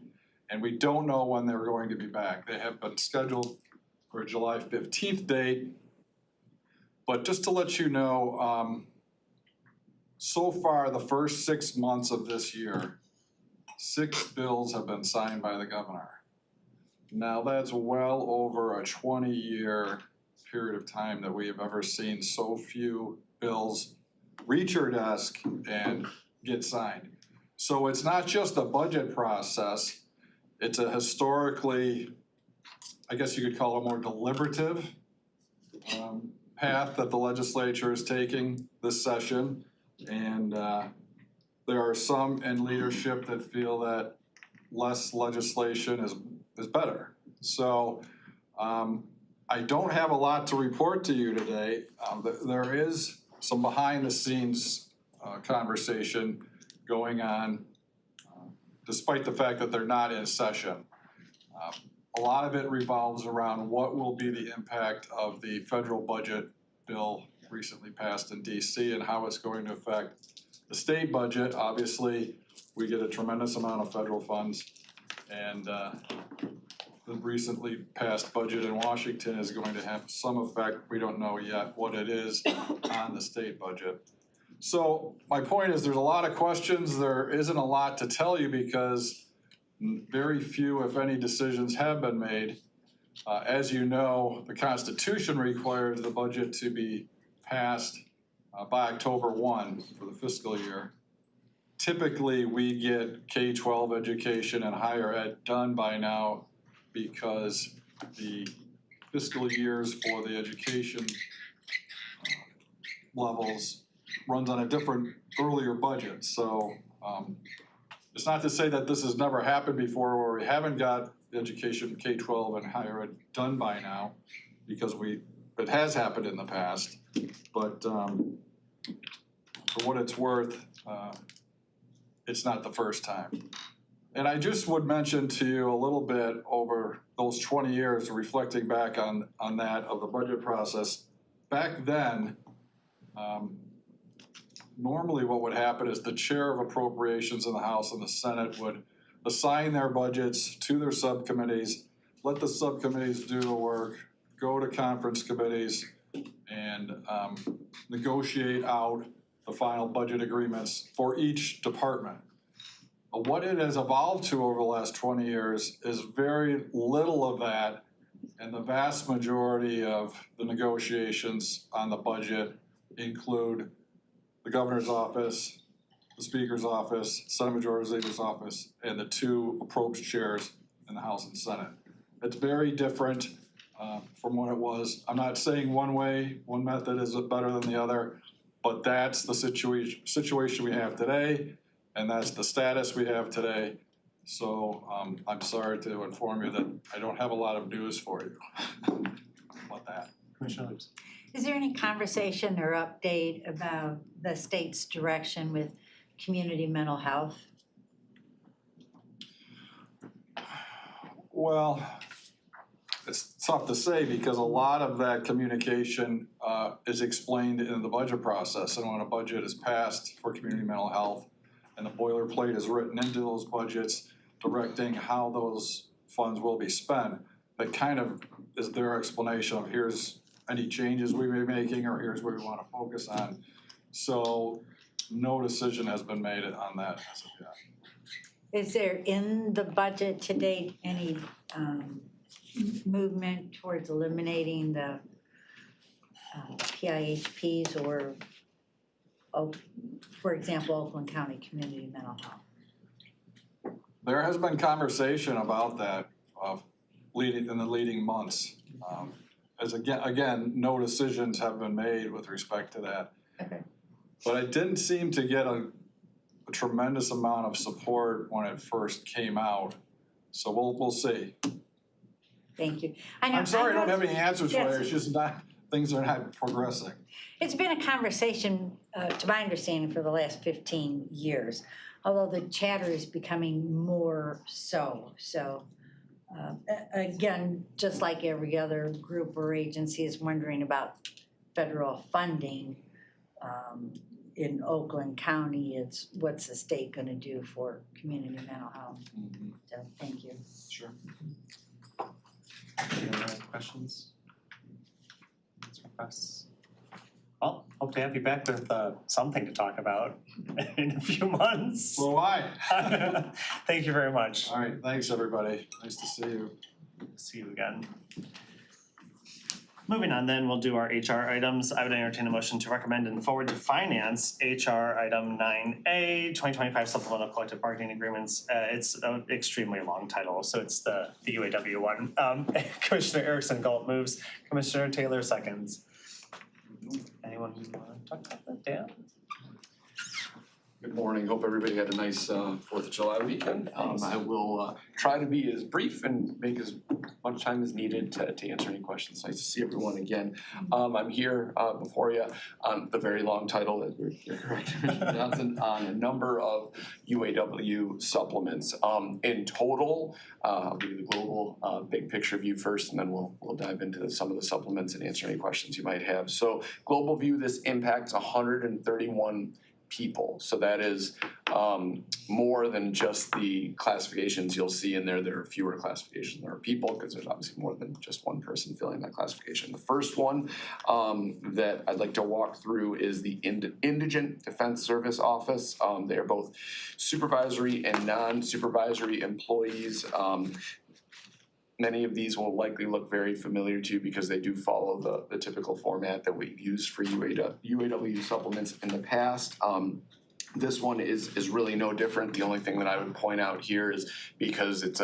And we don't know when they're going to be back. They have been scheduled for a July 15th date. But just to let you know, so far, the first 6 months of this year, 6 bills have been signed by the governor. Now, that's well over a 20-year period of time that we have ever seen so few bills reach your desk and get signed. So it's not just a budget process, it's a historically, I guess you could call it more deliberative path that the legislature is taking this session. And there are some in leadership that feel that less legislation is better. So I don't have a lot to report to you today. There is some behind the scenes conversation going on despite the fact that they're not in session. A lot of it revolves around what will be the impact of the federal budget bill recently passed in DC and how it's going to affect the state budget. Obviously, we get a tremendous amount of federal funds, and the recently passed budget in Washington is going to have some effect. We don't know yet what it is on the state budget. So my point is there's a lot of questions. There isn't a lot to tell you because very few, if any, decisions have been made. As you know, the Constitution requires the budget to be passed by October 1 for the fiscal year. Typically, we get K-12 education and higher ed done by now because the fiscal years for the education levels runs on a different earlier budget. So it's not to say that this has never happened before where we haven't got education K-12 and higher ed done by now, because it has happened in the past. But for what it's worth, it's not the first time. And I just would mention to you a little bit over those 20 years, reflecting back on that of the budget process. Back then, normally what would happen is the chair of appropriations in the House and the Senate would assign their budgets to their subcommittees, let the subcommittees do the work, go to conference committees, and negotiate out the final budget agreements for each department. What it has evolved to over the last 20 years is very little of that, and the vast majority of the negotiations on the budget include the governor's office, the speaker's office, Senate Majority Leader's office, and the 2 approach chairs in the House and Senate. It's very different from what it was. I'm not saying one method is better than the other, but that's the situation we have today, and that's the status we have today. So I'm sorry to inform you that I don't have a lot of news for you about that. Commissioner Leeds. Is there any conversation or update about the state's direction with community mental health? Well, it's tough to say because a lot of that communication is explained in the budget process. And when a budget is passed for community mental health and the boilerplate is written into those budgets directing how those funds will be spent, that kind of is their explanation of here's any changes we may be making or here's where we want to focus on. So no decision has been made on that as of yet. Is there in the budget to date any movement towards eliminating the PIHPs or, for example, Oakland County Community Mental Health? There has been conversation about that in the leading months. As again, no decisions have been made with respect to that. Okay. But it didn't seem to get a tremendous amount of support when it first came out. So we'll see. Thank you. I'm sorry I don't have any answers for you. It's just things are not progressing. It's been a conversation, to my understanding, for the last 15 years, although the chatter is becoming more so. So again, just like every other group or agency is wondering about federal funding, in Oakland County, it's what's the state gonna do for community mental health? So, thank you. Sure. Any other questions? Requests? Well, hope to have you back with something to talk about in a few months. Well, why? Thank you very much. All right, thanks, everybody. Nice to see you. See you again. Moving on then, we'll do our HR items. I would entertain a motion to recommend and forward to finance HR item 9A, 2025 supplemental collective bargaining agreements. It's an extremely long title, so it's the UAW one. Commissioner Erickson Galt moves, Commissioner Taylor seconds. Anyone who want to talk about that? Dan? Good morning. Hope everybody had a nice 4th of July weekend. I will try to be as brief and make as much time as needed to answer any questions. Nice to see everyone again. I'm here before you on the very long title, as you're correct, Commissioner Johnson, on a number of UAW supplements. In total, I'll give you the global big picture view first, and then we'll dive into some of the supplements and answer any questions you might have. So global view, this impacts 131 people. So that is more than just the classifications you'll see in there. There are fewer classifications. There are people, because there's obviously more than just one person filling that classification. The first one that I'd like to walk through is the Indigent Defense Service Office. They are both supervisory and non-supervisory employees. Many of these will likely look very familiar to you because they do follow the typical format that we've used for UAW supplements in the past. This one is really no different. The only thing that I would point out here is because it's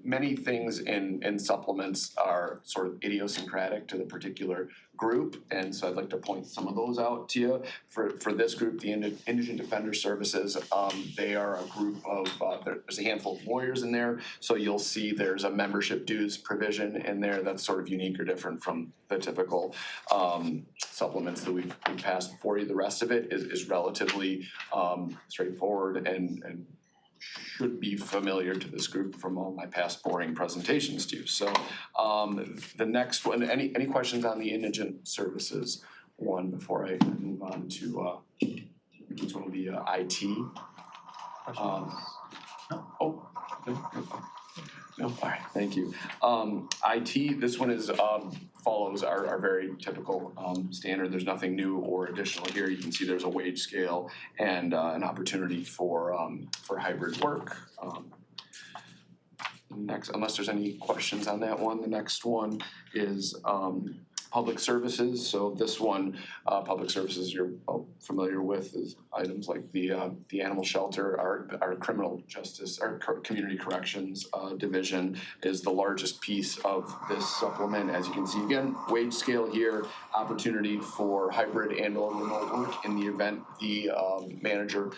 many things in supplements are sort of idiosyncratic to the particular group, and so I'd like to point some of those out to you. For this group, the Indigent Defender Services, they are a group of, there's a handful of lawyers in there, so you'll see there's a membership dues provision in there that's sort of unique or different from the typical supplements that we've passed before you. The rest of it is relatively straightforward and should be familiar to this group from all my past boring presentations to you. So the next one, any questions on the indigent services one before I move on to this one will be IT. No, all right, thank you. IT, this one is follows our very typical standard. There's nothing new or additional here. You can see there's a wage scale and an opportunity for hybrid work. Next, unless there's any questions on that one, the next one is public services. So this one, public services you're familiar with is items like the animal shelter, our criminal justice, our community corrections division is the largest piece of this supplement. As you can see, again, wage scale here, opportunity for hybrid and or remote work in the event the manager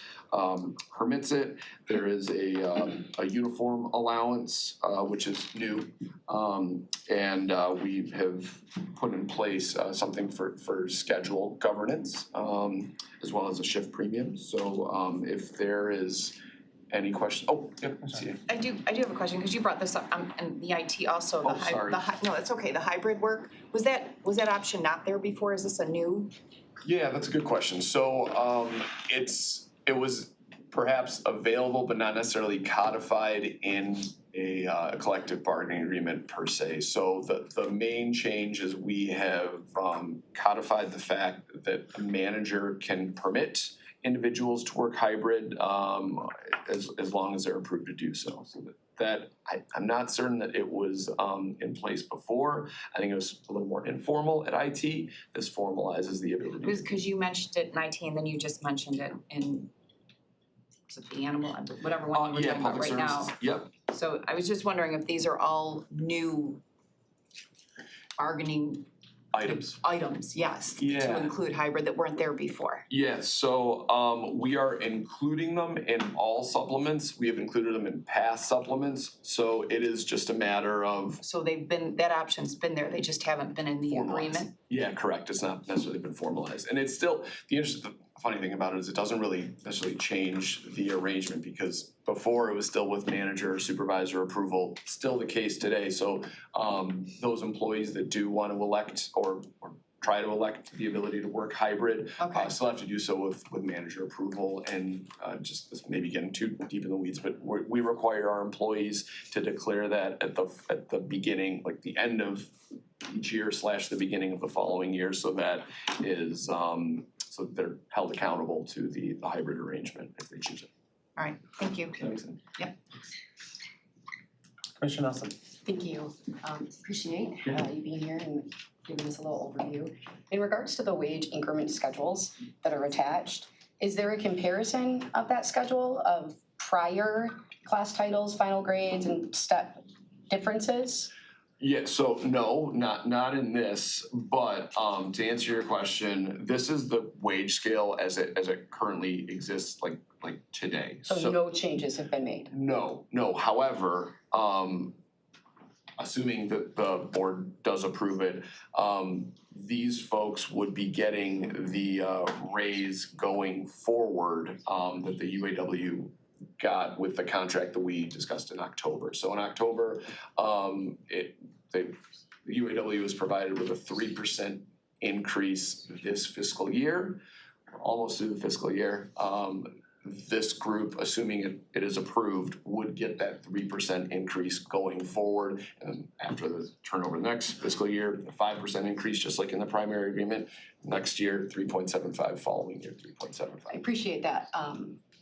permits it. There is a uniform allowance, which is new, and we have put in place something for schedule governance, as well as a shift premium. So if there is any question, I do have a question, because you brought this up, and the IT also, no, it's okay, the hybrid work, was that option not there before? Is this a new? Yeah, that's a good question. So it was perhaps available, but not necessarily codified in a collective bargaining agreement per se. So the main change is we have codified the fact that a manager can permit individuals to work hybrid as long as they're approved to do so. So I'm not certain that it was in place before. I think it was a little more informal at IT. This formalizes the ability. Because you mentioned it in IT and then you just mentioned it in, was it the animal, whatever one we're talking about right now. Yep. So I was just wondering if these are all new bargaining items, yes, to include hybrid that weren't there before. Yes, so we are including them in all supplements. We have included them in past supplements, so it is just a matter of. So that option's been there, they just haven't been in the agreement? Yeah, correct, it's not necessarily been formalized, and it's still, the funny thing about it is it doesn't really necessarily change the arrangement, because before it was still with manager or supervisor approval, still the case today. So those employees that do want to elect or try to elect the ability to work hybrid. Okay. Still have to do so with manager approval and just this maybe getting too deep in the weeds, but we require our employees to declare that at the beginning, like the end of each year / the beginning of the following year, so that is so they're held accountable to the hybrid arrangement if they choose it. All right, thank you. That makes sense. Yep. Commissioner Nelson. Thank you. Appreciate you being here and giving us a little overview. In regards to the wage increment schedules that are attached, is there a comparison of that schedule of prior class titles, final grades, and step differences? Yeah, so no, not in this, but to answer your question, this is the wage scale as it currently exists like today. So no changes have been made? No. However, assuming that the board does approve it, these folks would be getting the raise going forward that the UAW got with the contract that we discussed in October. So in October, the UAW was provided with a 3% increase this fiscal year, almost through the fiscal year. This group, assuming it is approved, would get that 3% increase going forward. And after the turnover next fiscal year, a 5% increase, just like in the primary agreement. Next year, 3.75, following year, 3.75. I appreciate that.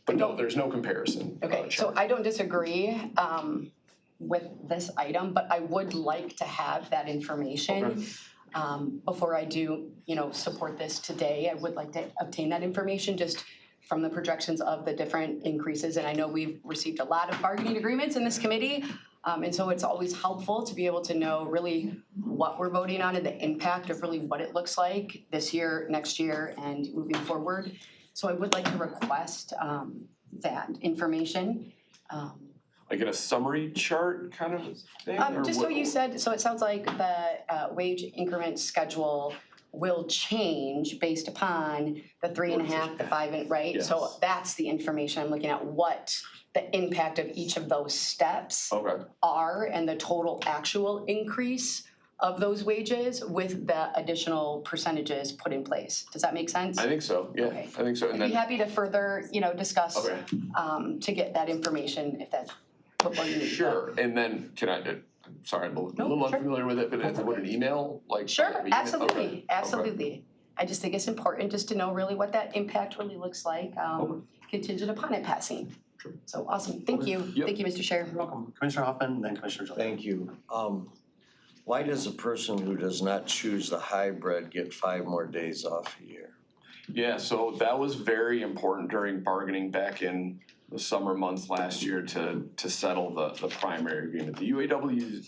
But no, there's no comparison. Okay, so I don't disagree with this item, but I would like to have that information. Before I do, support this today, I would like to obtain that information just from the projections of the different increases. And I know we've received a lot of bargaining agreements in this committee. And so it's always helpful to be able to know really what we're voting on and the impact of really what it looks like this year, next year, and moving forward. So I would like to request that information. Like in a summary chart kind of thing? Just what you said, so it sounds like the wage increment schedule will change based upon the 3.5, the 5, right? Yes. So that's the information I'm looking at, what the impact of each of those steps are and the total actual increase of those wages with the additional percentages put in place. Does that make sense? I think so, yeah, Okay. I think so. I'd be happy to further, discuss to get that information if that's what you need. Sure, and then I'm sorry, I'm a little unfamiliar with it, but would an email like? Sure, absolutely, Okay. absolutely. I just think it's important just to know really what that impact really looks like, contingent upon it passing. Sure. So awesome, thank you. Yep. Thank you, Mr. Chair. You're welcome. Commissioner Hoffman, then Commissioner Jones. Thank you. Why does a person who does not choose the hybrid get 5 more days off a year? Yeah, so that was very important during bargaining back in the summer months last year to settle the primary agreement. The UAW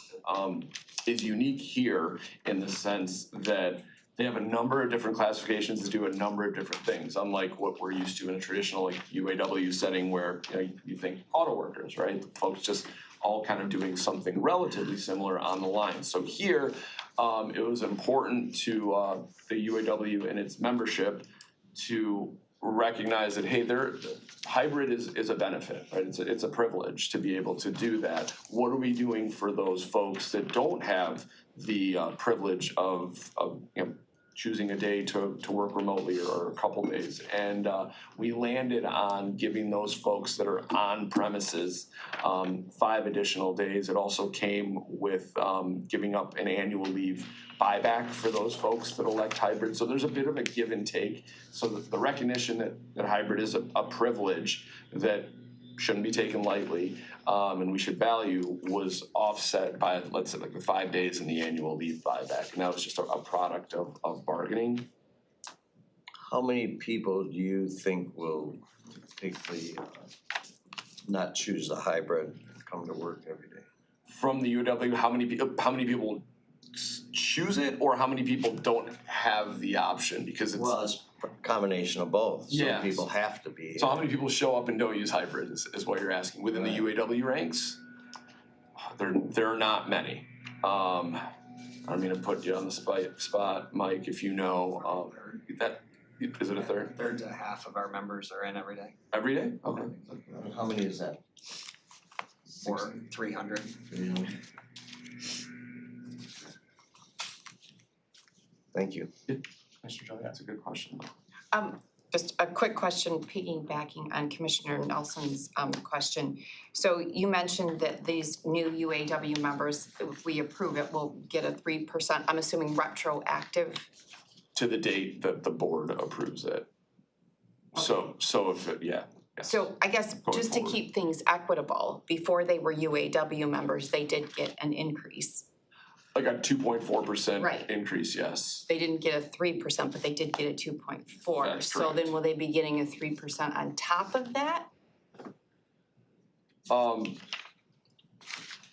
is unique here in the sense that they have a number of different classifications that do a number of different things, unlike what we're used to in a traditional UAW setting where you think auto workers, right? Folks just all kind of doing something relatively similar on the line. So here, it was important to the UAW and its membership to recognize that, hey, hybrid is a benefit, right? It's a privilege to be able to do that. What are we doing for those folks that don't have the privilege of choosing a day to work remotely or a couple days? And we landed on giving those folks that are on premises 5 additional days. It also came with giving up an annual leave buyback for those folks that elect hybrid. So there's a bit of a give and take. So the recognition that hybrid is a privilege that shouldn't be taken lightly and we should value was offset by, let's say, like the 5 days in the annual leave buyback. And that was just a product of bargaining. How many people do you think will typically not choose the hybrid, come to work every day? From the UW, how many people choose it, or how many people don't have the option? Because it's a combination of both. Yeah. Some people have to be. So how many people show up and don't use hybrid is what you're asking. Within the UAW ranks, there are not many. I don't mean to put you on the spot, Mike, if you know, that, is it a third? Third to half of our members are in every day. Every day? Okay. How many is that? Or 300. Thank you. Mr. Joey, that's a good question. Just a quick question piggybacking on Commissioner Nelson's question. So you mentioned that these new UAW members, if we approve it, will get a 3%, I'm assuming retroactive. To the date that the board approves it. So if it, yeah. So I guess just to keep things equitable, before they were UAW members, they did get an increase. Like a 2.4% Right. increase, yes. They didn't get a 3%, but they did get a 2.4. That's So then will they be getting a 3% on top of that?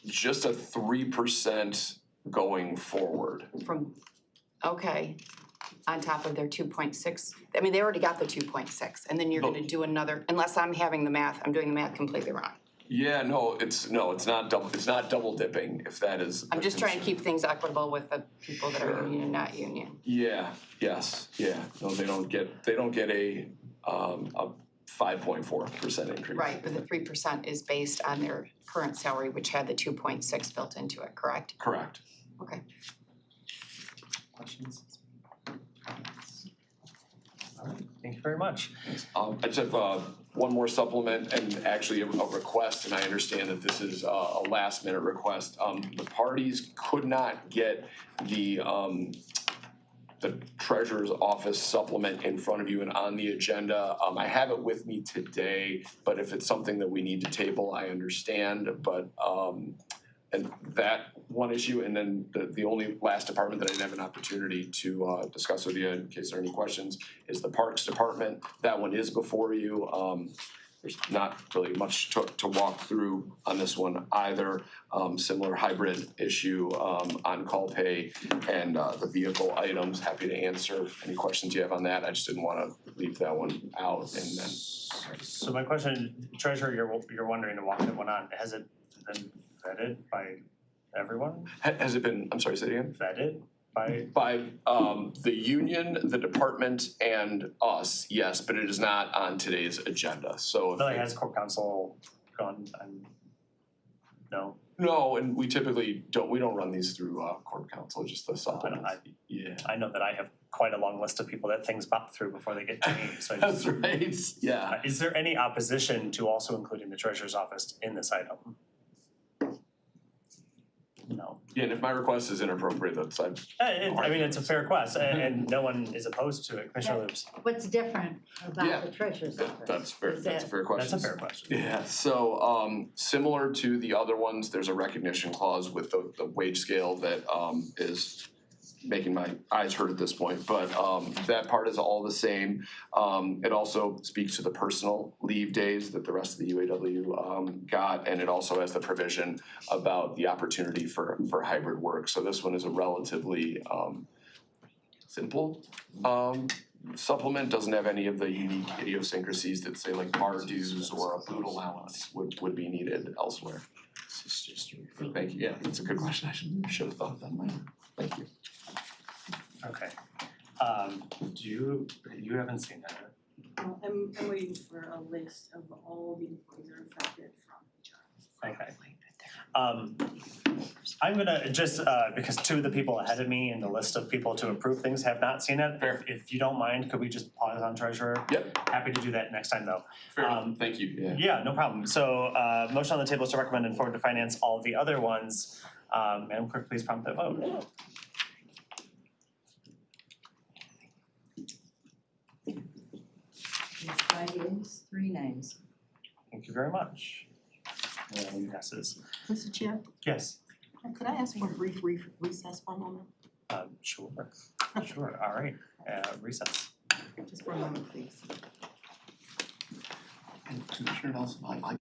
Just a 3% going forward. Okay, on top of their 2.6. I mean, they already got the 2.6, and then you're gonna do another, unless I'm doing the math completely wrong. Yeah, no, it's not double dipping, if that is. I'm just trying to keep things equitable with the people that are union and not union. Yeah, yes, yeah, no, they don't get a 5.4% increase. Right, but the 3% is based on their current salary, which had the 2.6 built into it, correct? Correct. Okay. Questions? All right, thank you very much. I just have one more supplement and actually a request, and I understand that this is a last minute request. The parties could not get the treasurer's office supplement in front of you and on the agenda. I have it with me today, but if it's something that we need to table, I understand, but and that one issue, and then the only last department that I didn't have an opportunity to discuss with you in case there are any questions is the Parks Department. That one is before you. There's not really much to walk through on this one either. Similar hybrid issue, on-call pay and the vehicle items. Happy to answer any questions you have on that. I just didn't want to leave that one out. And then. So my question, Treasurer, you're wondering to walk that one on. Has it been vetted by everyone? Has it been? I'm sorry, say it again. Vetted by the union, the department, and us, yes, but it is not on today's agenda. So like, has Corp Council gone and no? No, and we typically don't run these through Corp Council, just the supplements. I know that I have quite a long list of people that things pop through before they get to me, so I just. That's right, yeah. Is there any opposition to also including the treasurer's office in this item? No. Yeah, and if my request is inappropriate, that's I mean, it's a fair request, and no one is opposed to it, Commissioner Loops. What's different about the treasurer's office? That's fair. That's a fair question. That's a fair question. Yeah. So similar to the other ones, there's a recognition clause with the wage scale that is making my eyes hurt at this point, but that part is all the same. It also speaks to the personal leave days that the rest of the UAW got, and it also has the provision about the opportunity for hybrid work. So this one is a relatively simple supplement, doesn't have any of the unique idiosyncrasies that say like bar dues or a boot allowance would be needed elsewhere. Thank you. Yeah, that's a good question. I should have thought of that later. Thank you. Okay. You haven't seen that? I'm waiting for a list of all the employees that are affected from HR. Okay. I'm gonna just, because two of the people ahead of me in the list of people to approve things have not seen it. Fair. If you don't mind, could we just pause on treasurer? Yep. Happy to do that next time though. Fair. Thank you. Yeah, no problem. So, motion on the table is to recommend and forward to finance all of the other ones. Madam Clerk, please prompt that vote. It's 5 yeas, 3 nays. Thank you very much. Passes. Mr. Chair, Yes. could I ask for a brief recess for a moment? Sure. Sure. All right. Recess. Just for a moment, please. And Commissioner Nelson, I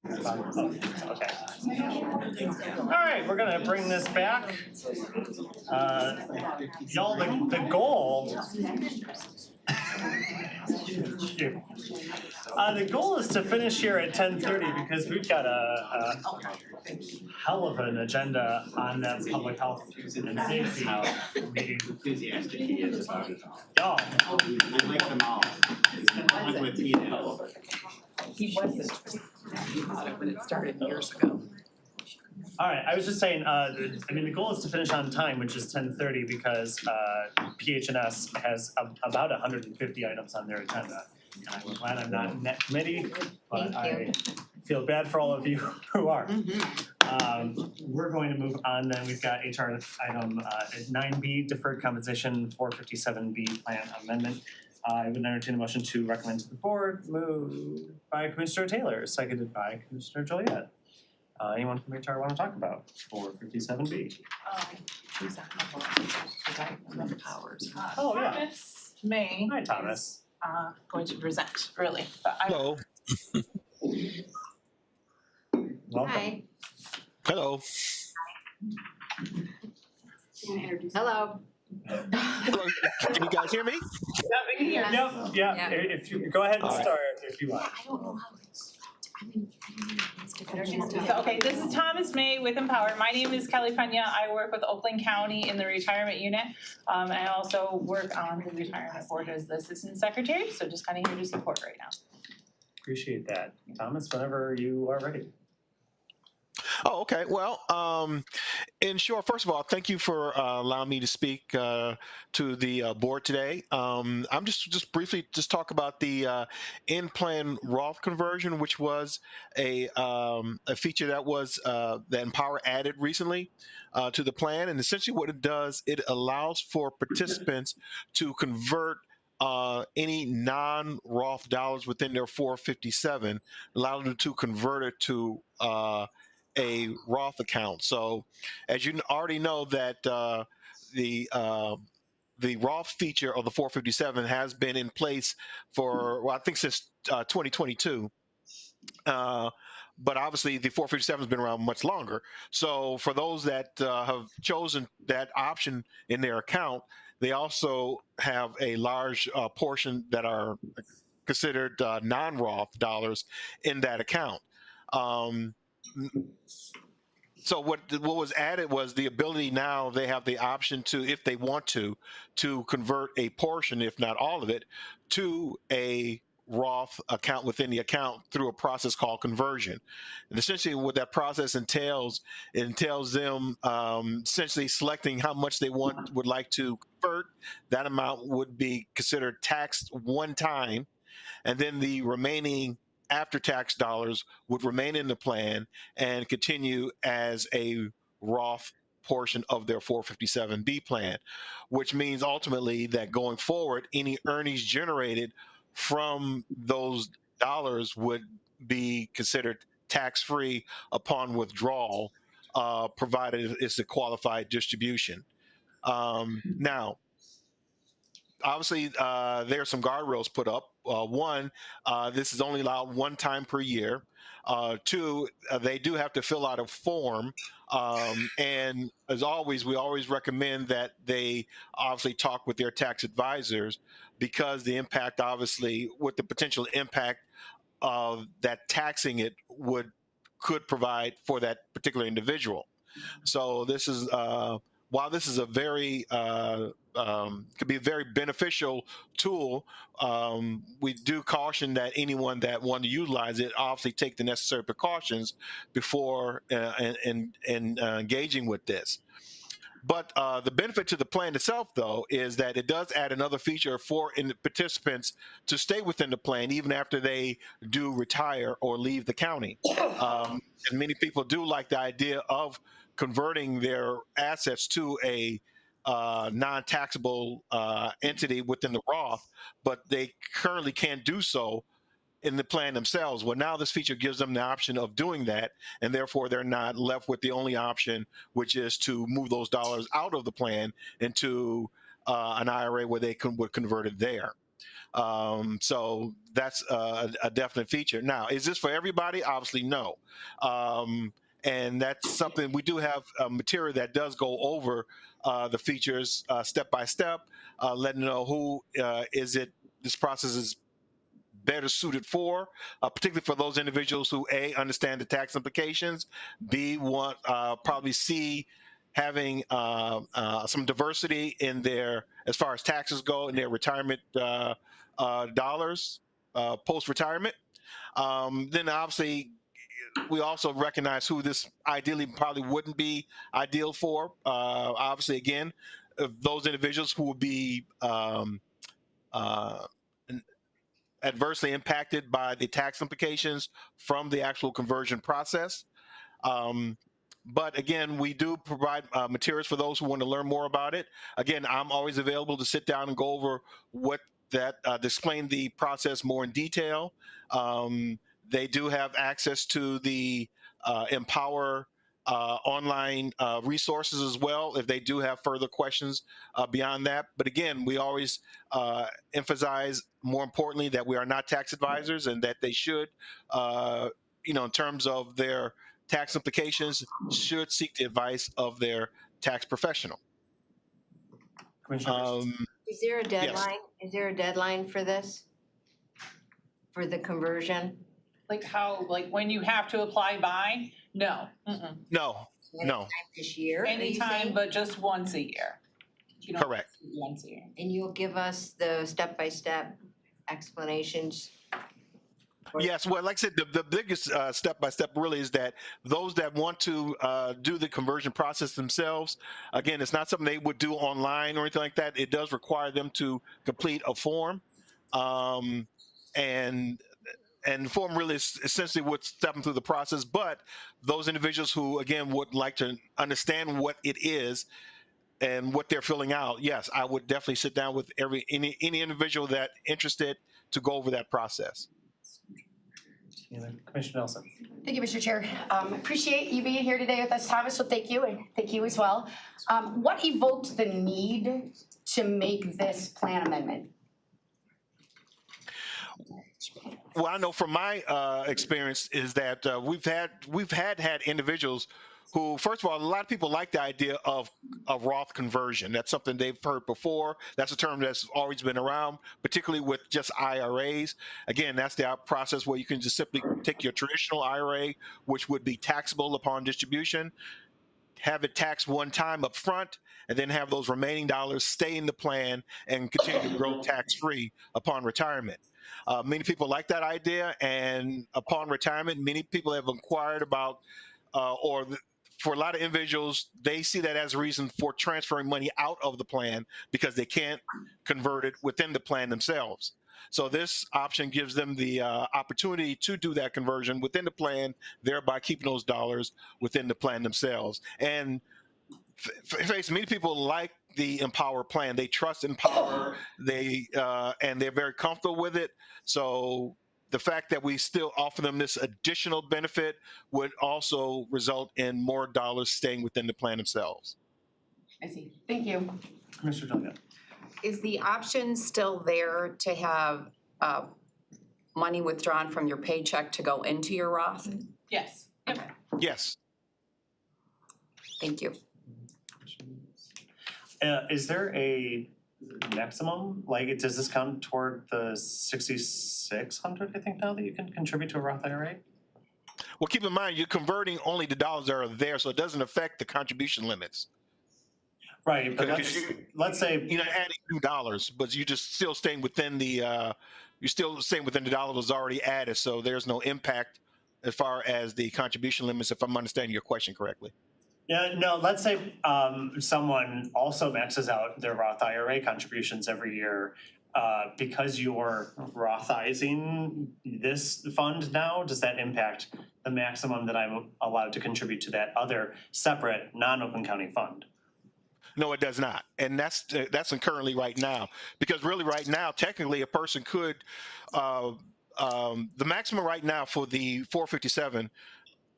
Okay. All right, we're gonna bring this back. Y'all, the goal. The goal is to finish here at 10:30 because we've got a hell of an agenda on that public health and safety meeting. Enthusiastic he is about it all. Y'all. I like them all. I'm with you now. He wasn't about it when it started years ago. All right, I was just saying, I mean, the goal is to finish on time, which is 10:30 because PHNS has about 150 items on their agenda. And I'm glad I'm not in that committee, but I feel bad for all of you who are. We're going to move on then. We've got HR item 9B, deferred compensation 457B plan amendment. I would entertain a motion to recommend to the board, moved by Commissioner Taylor, seconded by Commissioner Joliet. Anyone from HR want to talk about 457B? Who's that? Because I remember Powers. Oh, yeah. Thomas May. Hi, Thomas. Going to present, really, but I. Hello. Welcome. Hi. Hello. Hello. Hello. Can you guys hear me? Yeah. If you go ahead and All right. start if you want. I don't know how it's. So, okay, this is Thomas May with Empower. My name is Kelly Pena. I work with Oakland County in the retirement unit. I also work on the retirement board as the assistant secretary, so just kind of here to support right now. Appreciate that. Thomas, whenever you are ready. Oh, okay. Well, in short, first of all, thank you for allowing me to speak to the board today. I'm just briefly talk about the in-plan Roth conversion, which was a feature that was that Empower added recently to the plan. And essentially what it does, it allows for participants to convert any non-Roth dollars within their 457, allow them to convert it to a Roth account. So, as you already know, that the Roth feature of the 457 has been in place for, well, I think since 2022. But obviously, the 457 has been around much longer. So, for those that have chosen that option in their account, they also have a large portion that are considered non-Roth dollars in that account. So what was added was the ability, now they have the option to, if they want to convert a portion, if not all of it, to a Roth account within the account through a process called conversion. And essentially what that process entails, it entails them essentially selecting how much they would like to convert. That amount would be considered taxed one time, and then the remaining after-tax dollars would remain in the plan and continue as a Roth portion of their 457B plan, which means ultimately that going forward, any earnings generated from those dollars would be considered tax-free upon withdrawal, provided it's a qualified distribution. Now, obviously, there are some guardrails put up. One, this is only allowed one time per year. Two, they do have to fill out a form. And as always, we always recommend that they obviously talk with their tax advisors, because the impact, obviously, with the potential impact of that taxing it could provide for that particular individual. So this is while this is a very could be a very beneficial tool, we do caution that anyone that want to utilize it obviously take the necessary precautions before engaging with this. But the benefit to the plan itself, though, is that it does add another feature for participants to stay within the plan even after they do retire or leave the county. And many people do like the idea of converting their assets to a non-taxable entity within the Roth, but they currently can't do so in the plan themselves. Well, now this feature gives them the option of doing that, and therefore they're not left with the only option, which is to move those dollars out of the plan into an IRA where they would convert it there. So that's a definite feature. Now, is this for everybody? Obviously, no. And that's something we do have material that does go over the features step by step, letting know who this process is better suited for, particularly for those individuals who A, understand the tax implications, B, want probably C, having some diversity in their, as far as taxes go, in their retirement dollars post-retirement. Then obviously we also recognize who this ideally probably wouldn't be ideal for. Obviously, again, those individuals who will be uh, adversely impacted by the tax implications from the actual conversion process. Um, but again, we do provide materials for those who want to learn more about it. Again, I'm always available to sit down and go over what that, to explain the process more in detail. They do have access to the Empower online resources as well if they do have further questions beyond that. But again, we always emphasize, more importantly, that we are not tax advisors and that they should, in terms of their tax implications, should seek the advice of their tax professional. Is there a deadline? Yes. Is there a deadline for this? For the conversion? Like when you have to apply by? No. No. Anytime this year? Anytime, but just once a year. Correct. Once a year. And you'll give us the step-by-step explanations? Yes, well, like I said, the biggest step-by-step really is that those that want to do the conversion process themselves, again, it's not something they would do online or anything like that. It does require them to complete a form. And the form really is essentially what's stepping through the process. But those individuals who, again, would like to understand what it is and what they're filling out, yes, I would definitely sit down with any individual that interested to go over that process. Commissioner Nelson. Thank you, Mr. Chair. Appreciate you being here today with us, Thomas, so thank you, and thank you as well. What evoked the need to make this plan amendment? Well, I know from my experience is that we've had individuals who, first of all, a lot of people like the idea of a Roth conversion. That's something they've heard before. That's a term that's always been around, particularly with just IRAs. Again, that's the process where you can just simply take your traditional IRA, which would be taxable upon distribution, have it taxed one time up front, and then have those remaining dollars stay in the plan and continue to grow tax-free upon retirement. Many people like that idea, and upon retirement, many people have inquired about, for a lot of individuals, they see that as a reason for transferring money out of the plan because they can't convert it within the plan themselves. So this option gives them the opportunity to do that conversion within the plan, thereby keeping those dollars within the plan themselves. And face, many people like the Empower plan. They trust Empower. And they're very comfortable with it. So the fact that we still offer them this additional benefit would also result in more dollars staying within the plan themselves. I see. Thank you. Commissioner Duncan. Is the option still there to have money withdrawn from your paycheck to go into your Roth? Yes. Yep. Yes. Thank you. Is there a maximum? Like, does this count toward the 6,600, I think, now that you can contribute to a Roth IRA? Well, keep in mind, you're converting only the dollars that are there, so it doesn't affect the contribution limits. Right, but let's say you're not adding new dollars, but you just still staying within the dollar was already added, so there's no impact as far as the contribution limits, if I'm understanding your question correctly. Yeah, no, let's say someone also maxes out their Roth IRA contributions every year. Because you're Rothizing this fund now, does that impact the maximum that I'm allowed to contribute to that other separate non-Oakland County fund? No, it does not, and that's currently right now, because really right now, technically, a person could, the maximum right now for the 457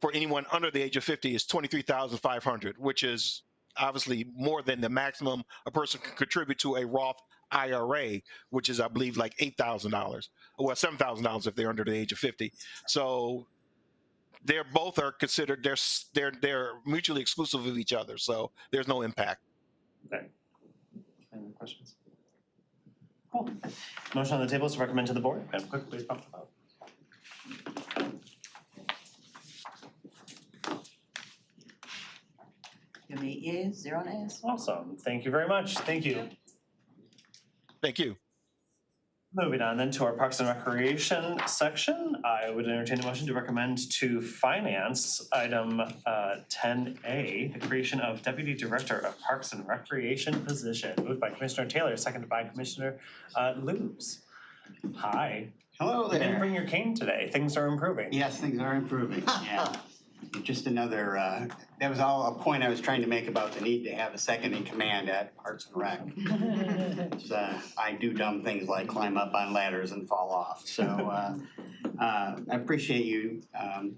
for anyone under the age of 50 is $23,500, which is obviously more than the maximum a person can contribute to a Roth IRA, which is I believe like $8,000, well $7,000 if they're under the age of 50. So they're both are considered they're mutually exclusive of each other. So there's no impact. Okay. Any questions? Cool. Motion on the table is to recommend to the board. Madam Clerk, please call the vote. Many yeas, 0 nays. Awesome. Thank you very much. Thank you. Thank you. Moving on then to our Parks and Recreation section, I would entertain a motion to recommend to Finance item 10A, the creation of Deputy Director of Parks and Recreation position, moved by Commissioner Taylor, seconded by Commissioner Lubes. Hi. Hello You there. didn't bring your cane today. Things are improving. Yes, things are improving, yeah. Just another, that was all a point I was trying to make about the need to have a second in command at Parks and Rec. I do dumb things like climb up on ladders and fall off. So I appreciate you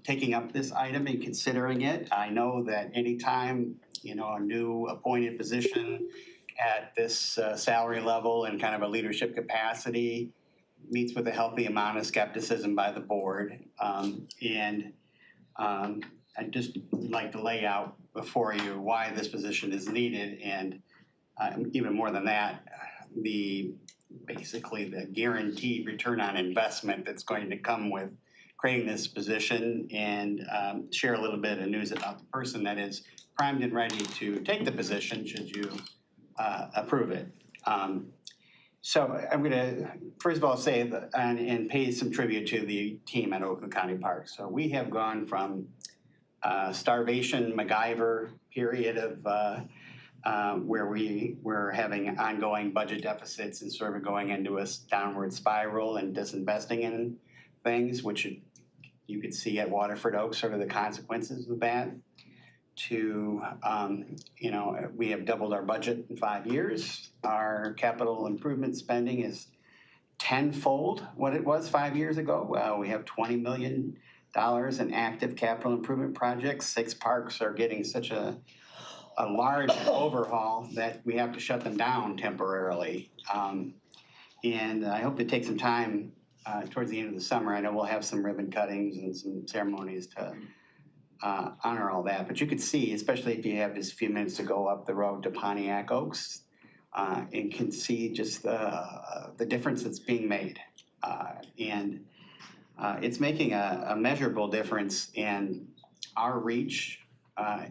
taking up this item and considering it. I know that anytime, a new appointed position at this salary level and kind of a leadership capacity meets with a healthy amount of skepticism by the board. I'd just like to lay out before you why this position is needed, and even more than that, basically the guaranteed return on investment that's going to come with creating this position, and share a little bit of news about the person that is primed and ready to take the position should you approve it. So I'm gonna, first of all, say that, and pay some tribute to the team at Oakland County Parks. So we have gone from starvation MacGyver period of where we were having ongoing budget deficits and sort of going into a downward spiral and disinvesting in things, which you could see at Waterford Oaks, sort of the consequences of that, to, we have doubled our budget in 5 years. Our capital improvement spending is tenfold what it was 5 years ago. We have $20 million in active capital improvement projects. 6 parks are getting such a large overhaul that we have to shut them down temporarily. And I hope to take some time towards the end of the summer. I know we'll have some ribbon cuttings and some ceremonies to honor all that. But you could see, especially if you have just a few minutes to go up the road to Pontiac Oaks, and can see just the difference that's being made. And it's making a measurable difference in our reach,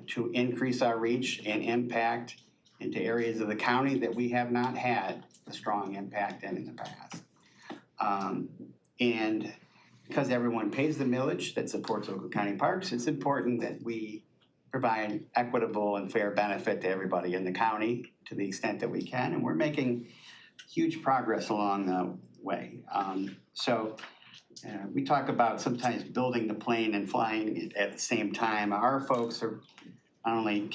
to increase our reach and impact into areas of the county that we have not had a strong impact in the past. And because everyone pays the millage that supports Oakland County Parks, it's important that we provide equitable and fair benefit to everybody in the county to the extent that we can. And we're making huge progress along the way. We talk about sometimes building the plane and flying it at the same time. Our folks are not only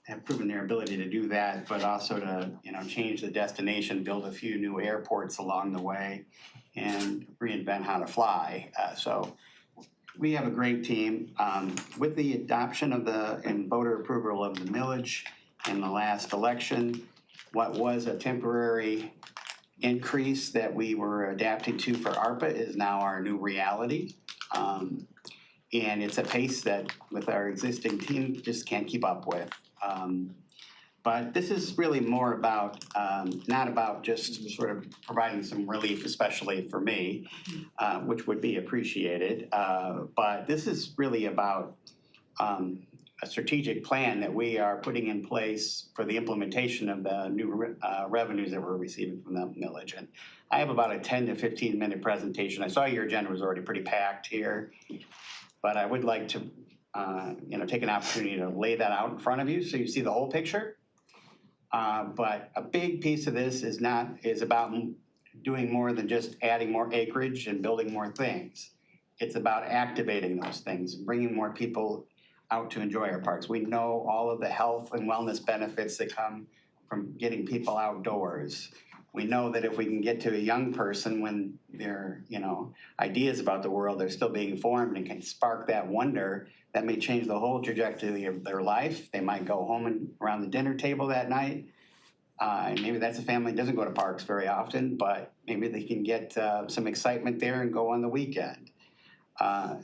have proven their ability to do that, but also to change the destination, build a few new airports along the way, and reinvent how to fly. So we have a great team. With the adoption of and voter approval of the millage in the last election, what was a temporary increase that we were adapting to for ARPA is now our new reality. And it's a pace that with our existing team just can't keep up with. But this is really more about, not about just sort of providing some relief, especially for me, which would be appreciated. But this is really about a strategic plan that we are putting in place for the implementation of the new revenues that we're receiving from the millage. And I have about a 10 to 15 minute presentation. I saw your agenda was already pretty packed here, but I would like to take an opportunity to lay that out in front of you so you see the whole picture. But a big piece of this is about doing more than just adding more acreage and building more things. It's about activating those things, bringing more people out to enjoy our parks. We know all of the health and wellness benefits that come from getting people outdoors. We know that if we can get to a young person when their ideas about the world are still being formed and can spark that wonder, that may change the whole trajectory of their life. They might go home and around the dinner table that night And maybe that's a family that doesn't go to parks very often, but maybe they can get some excitement there and go on the weekend.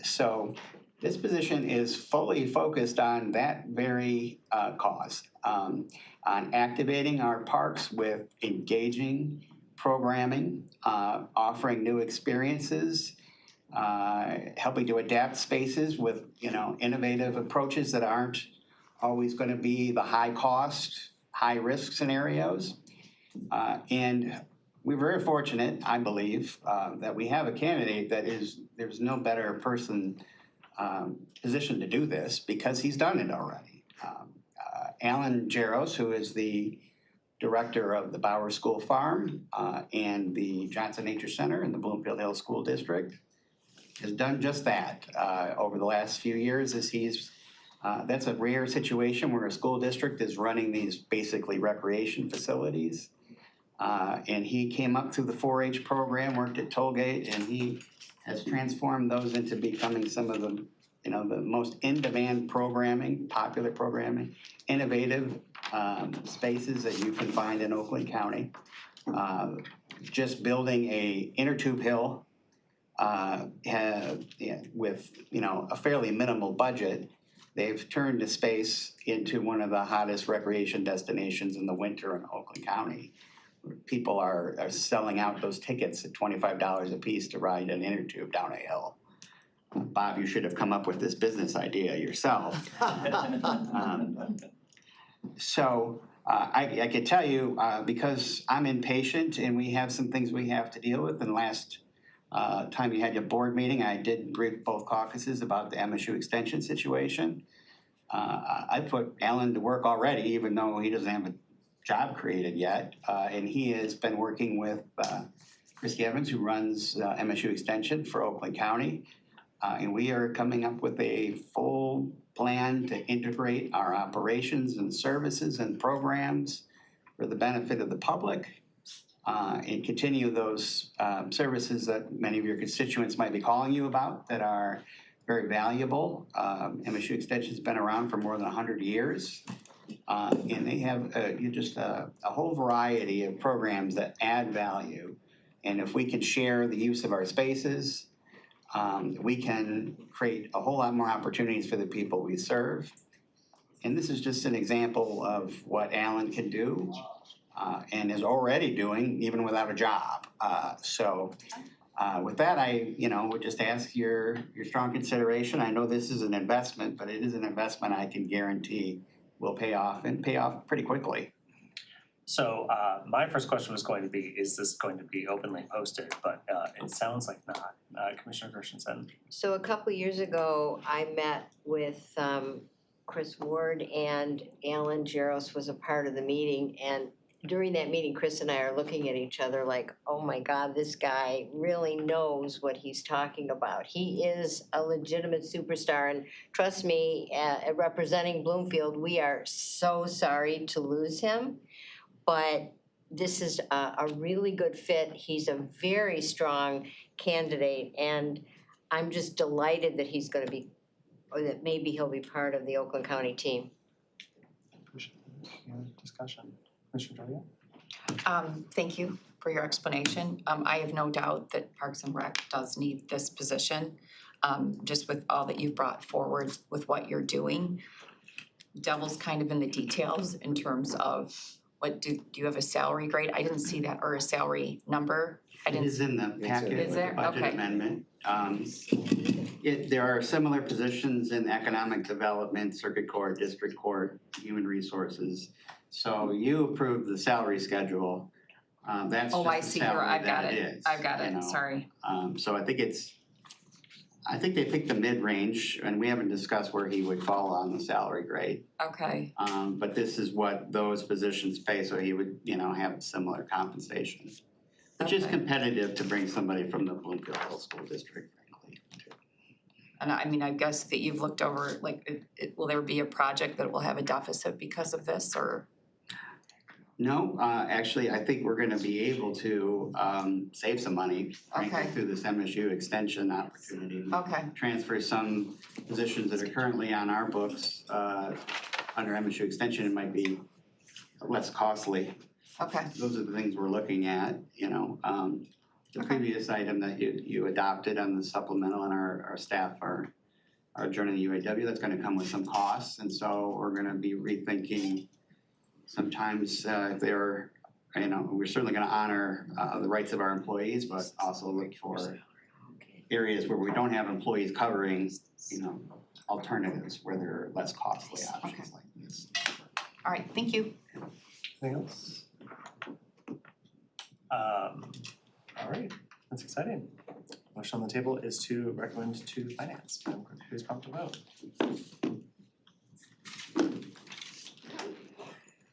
So this position is fully focused on that very cause, on activating our parks with engaging programming, offering new experiences, helping to adapt spaces with, innovative approaches that aren't always going to be the high cost, high risk scenarios. And we're very fortunate, I believe, that we have a candidate there's no better person positioned to do this because he's done it already. Alan Jaros, who is the director of the Bauer School Farm and the Johnson Nature Center in the Bloomfield Hills School District, has done just that over the last few years. That's a rare situation where a school district is running these basically recreation facilities. And he came up through the 4-H program, worked at Tollgate, and he has transformed those into becoming some of the, the most in-demand programming, popular programming, innovative spaces that you can find in Oakland County. Just building a inner tube hill with, a fairly minimal budget, they've turned the space into one of the hottest recreation destinations in the winter in Oakland County. People are selling out those tickets at $25 a piece to ride an inner tube down a hill. Bob, you should have come up with this business idea yourself. So I could tell you, because I'm impatient and we have some things we have to deal with, and last time you had your board meeting, I did brief both caucuses about the MSU extension situation. I put Alan to work already, even though he doesn't have a job created yet. And he has been working with Christy Evans, who runs MSU Extension for Oakland County. And we are coming up with a full plan to integrate our operations and services and programs for the benefit of the public and continue those services that many of your constituents might be calling you about that are very valuable. MSU Extension's been around for more than 100 years. And they have just a whole variety of programs that add value. And if we can share the use of our spaces, we can create a whole lot more opportunities for the people we serve. And this is just an example of what Alan can do and is already doing even without a job. So with that, I would just ask your strong consideration. I know this is an investment, but it is an investment I can guarantee will pay off and pay off pretty quickly. So my first question was going to be, is this going to be openly posted? But it sounds like not. Commissioner Gershenson. So a couple years ago, I met with Chris Ward, and Alan Jaros was a part of the meeting. And during that meeting, Chris and I are looking at each other like, oh my God, this guy really knows what he's talking about. He is a legitimate superstar. And trust me, representing Bloomfield, we are so sorry to lose him. But this is a really good fit. He's a very strong candidate. And I'm just delighted that he's going to be, or that maybe he'll be part of the Oakland County team. Discussion. Commissioner Doria? Thank you for your explanation. I have no doubt that Parks and Rec does need this position, just with all that you've brought forward with what you're doing. Devil's kind of in the details in terms of do you have a salary grade? I didn't see that, or a salary number. It is in the packet with the budget amendment. There are similar positions in economic development, circuit court, district court, human resources. So you approved the salary schedule. That's I just see the here. salary I've got that it. it is. I've got it. Sorry. So I think they picked the mid-range, and we haven't discussed where he would fall on the salary grade. Okay. But this is what those positions pay, so he would, have similar compensation. Which is competitive to bring somebody from the Bloomfield Hills School District, frankly. And I mean, I guess that you've looked over, like, will there be a project that will have a deficit because of this, or? No, actually, I think we're gonna be able to save some money, frankly, through this MSU extension opportunity. Okay. Transfer some positions that are currently on our books under MSU extension. It might be less costly Okay. Those are the things we're looking at, you know. The Okay. previous item that you adopted on the supplemental and our staff are joining the UAW, that's gonna come with some costs. And so we're gonna be rethinking sometimes if they're, you know, we're certainly gonna honor the rights of our employees, but also look for areas where we don't have employees covering, you know, alternatives where there are less costly options like this. All right, thank you. Anything else? All right, that's exciting. Motion on the table is to recommend to finance. Madam Clerk, please prompt a vote.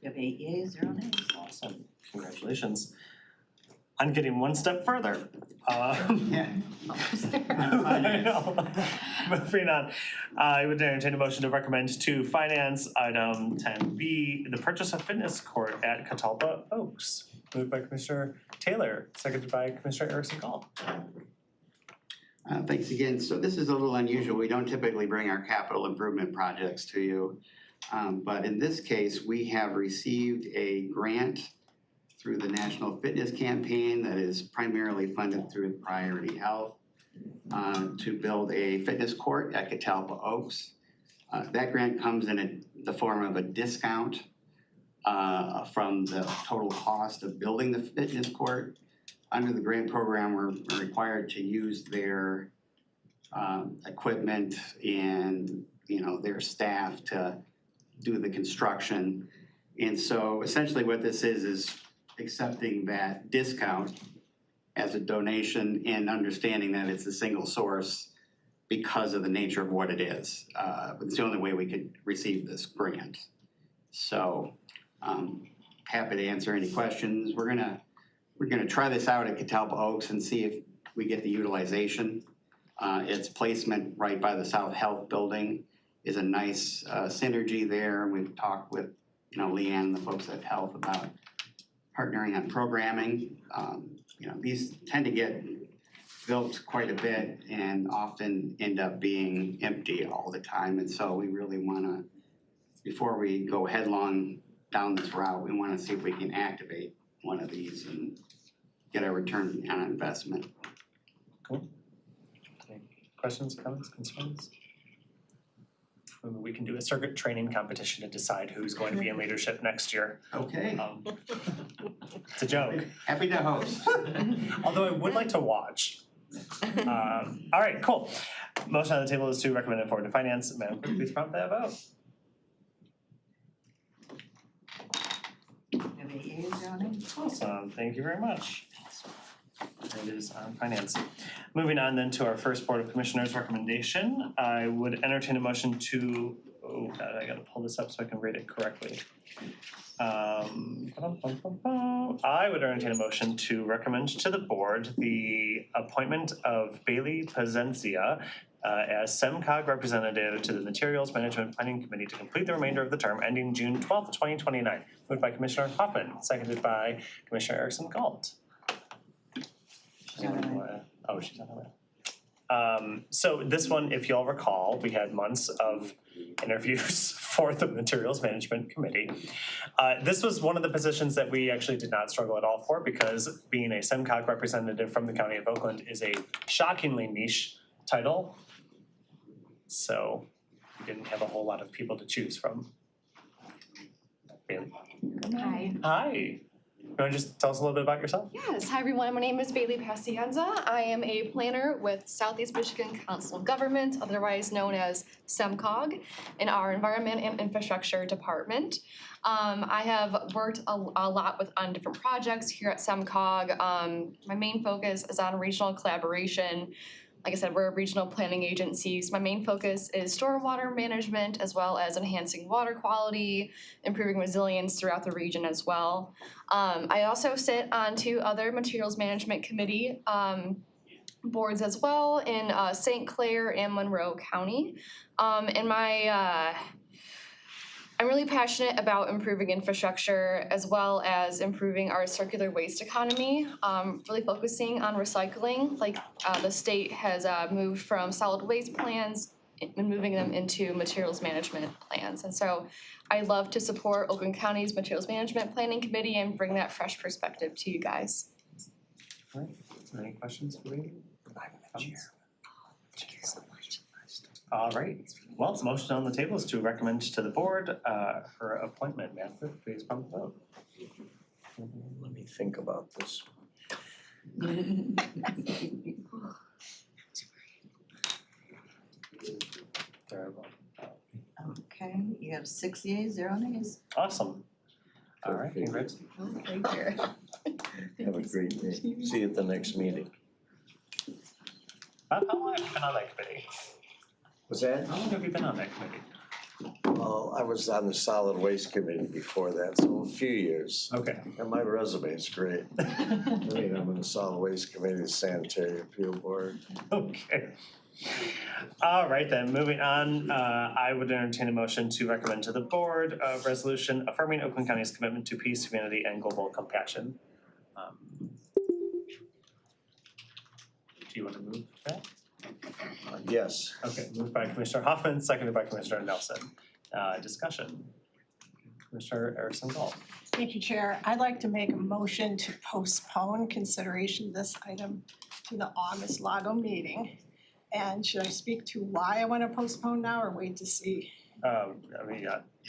You have 8 yeas, 0 nays. Awesome, congratulations on getting one step further. Yeah. I know. Moving on, I would entertain a motion to recommend to finance item 10B, the purchase of fitness court at Catalpa Oaks. Moved by Commissioner Taylor, seconded by Commissioner Erickson Gall. Thanks again. So this is a little unusual. We don't typically bring our capital improvement projects to you. But in this case, we have received a grant through the National Fitness Campaign that is primarily funded through Priority Health to build a fitness court at Catalpa Oaks. That grant comes in the form of a discount from the total cost of building the fitness court. Under the grant program, we're required to use their equipment and, you know, their staff to do the construction. And so essentially what this is accepting that discount as a donation and understanding that it's a single source because of the nature of what it is. It's the only way we could receive this grant. So happy to answer any questions. We're gonna try this out at Catalpa Oaks and see if we get the utilization. Its placement right by the South Health Building is a nice synergy there. We've talked with, you know, Leanne and the folks at Health about partnering on programming. You know, these tend to get built quite a bit and often end up being empty all the time. And so we really wanna, before we go headlong down this route, we wanna see if we can activate one of these and get a return on investment. Cool. Any questions, comments, concerns? Maybe we can do a circuit training competition to decide who's going to be in leadership next year. Okay. It's a joke. Happy to host. Although I would like to watch. All right, cool. Motion on the table is to recommend it forward to finance. Madam Clerk, please prompt that vote. You have 8 yeas, 0 nays. Awesome, thank you very much. It is on finance. Moving on then to our first Board of Commissioners recommendation, I would entertain a motion to, oh God, I gotta pull this up so I can read it correctly. I would entertain a motion to recommend to the board the appointment of Bailey Pazencia as SEMCOG representative to the Materials Management Planning Committee to complete the remainder of the term ending June 12th, 2029. Moved by Commissioner Hoffman, seconded by Commissioner Erickson Galt. She's on her way. Oh, she's on her way. So this one, if y'all recall, we had months of interviews for the Materials Management Committee. This was one of the positions that we actually did not struggle at all for because being a SEMCOG representative from the County of Oakland is a shockingly niche title. So we didn't have a whole lot of people to choose from. Bailey. Hi. Hi. You want to just tell us a little bit about yourself? Yes, hi everyone. My name is Bailey Pacienza. I am a planner with Southeast Michigan Council of Government, otherwise known as SEMCOG, in our Environment and Infrastructure Department. I have worked a lot on different projects here at SEMCOG. My main focus is on regional collaboration. Like I said, we're a regional planning agency. So my main focus is stormwater management as well as enhancing water quality, improving resilience throughout the region as well. I also sit on 2 other materials management committee boards as well in St. Clair and Monroe County. I'm really passionate about improving infrastructure as well as improving our circular waste economy, really focusing on recycling. Like the state has moved from solid waste plans and moving them into materials management plans. And so I love to support Oakland County's Materials Management Planning Committee and bring that fresh perspective to you guys. All right, any questions for me? Comments? All right, well, the motion on the table is to recommend to the board her appointment. Manfred, please come vote. Let me think about this. Terrible. Okay, you have 6 yeas, 0 nays. Awesome. All right, congrats. Take care. Have a great day. See you at the next meeting. How long have you been on that committee? Was that? How long have you been on that committee? Well, I was on the solid waste committee before that, so a few years. Okay. And my resume is great. I mean, I'm in the solid waste committee, the sanitary appeal board. Okay. All right then, moving on, I would entertain a motion to recommend to the board a resolution affirming Oakland County's commitment to peace, humanity, and global compassion. Do you want to move that? Yes. Okay, moved by Commissioner Hoffman, seconded by Commissioner Nelson. Discussion. Commissioner Erickson Gall. Thank you, Chair. I'd like to make a motion to postpone consideration of this item to the August LAGO meeting. And should I speak to why I want to postpone now or wait to see? You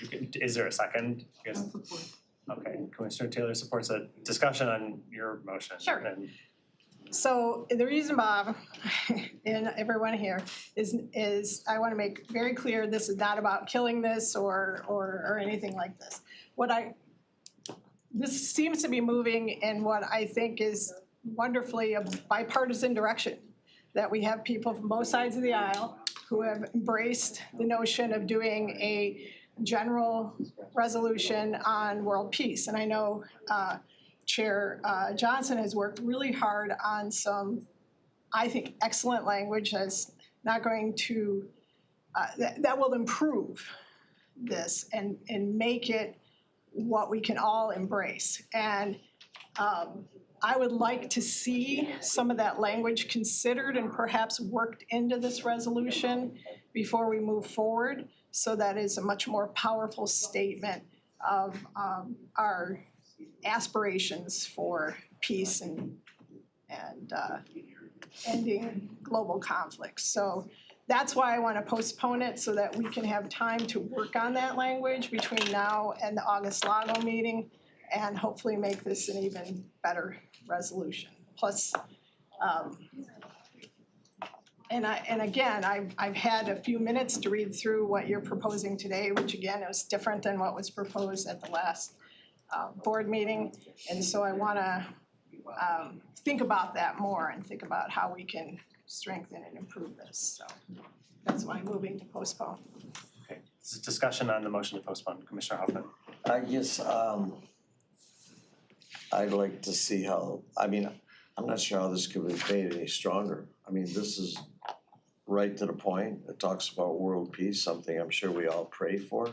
can, is there a second? Yes. Okay, Commissioner Taylor supports a discussion on your motion. Sure. And So the reason, Bob, and everyone here, is I want to make very clear this is not about killing this or anything like this. This seems to be moving in what I think is wonderfully a bipartisan direction. That we have people from both sides of the aisle who have embraced the notion of doing a general resolution on world peace. And I know Chair Johnson has worked really hard on some, I think, excellent language that's not going to, that will improve this and make it what we can all embrace. And I would like to see some of that language considered and perhaps worked into this resolution before we move forward, so that is a much more powerful statement of our aspirations for peace and ending global conflicts. So that's why I want to postpone it, so that we can have time to work on that language between now and the August LAGO meeting, and hopefully make this an even better resolution. Plus, and again, I've had a few minutes to read through what you're proposing today, which again is different than what was proposed at the last board meeting. And so I want to think about that more and think about how we can strengthen and improve this. So that's why I'm moving to postpone. okay, this is discussion on the motion to postpone. Commissioner Hoffman. I guess I'd like to see how, I mean, I'm not sure how this could be made any stronger. I mean, this is right to the point. It talks about world peace, something I'm sure we all pray for.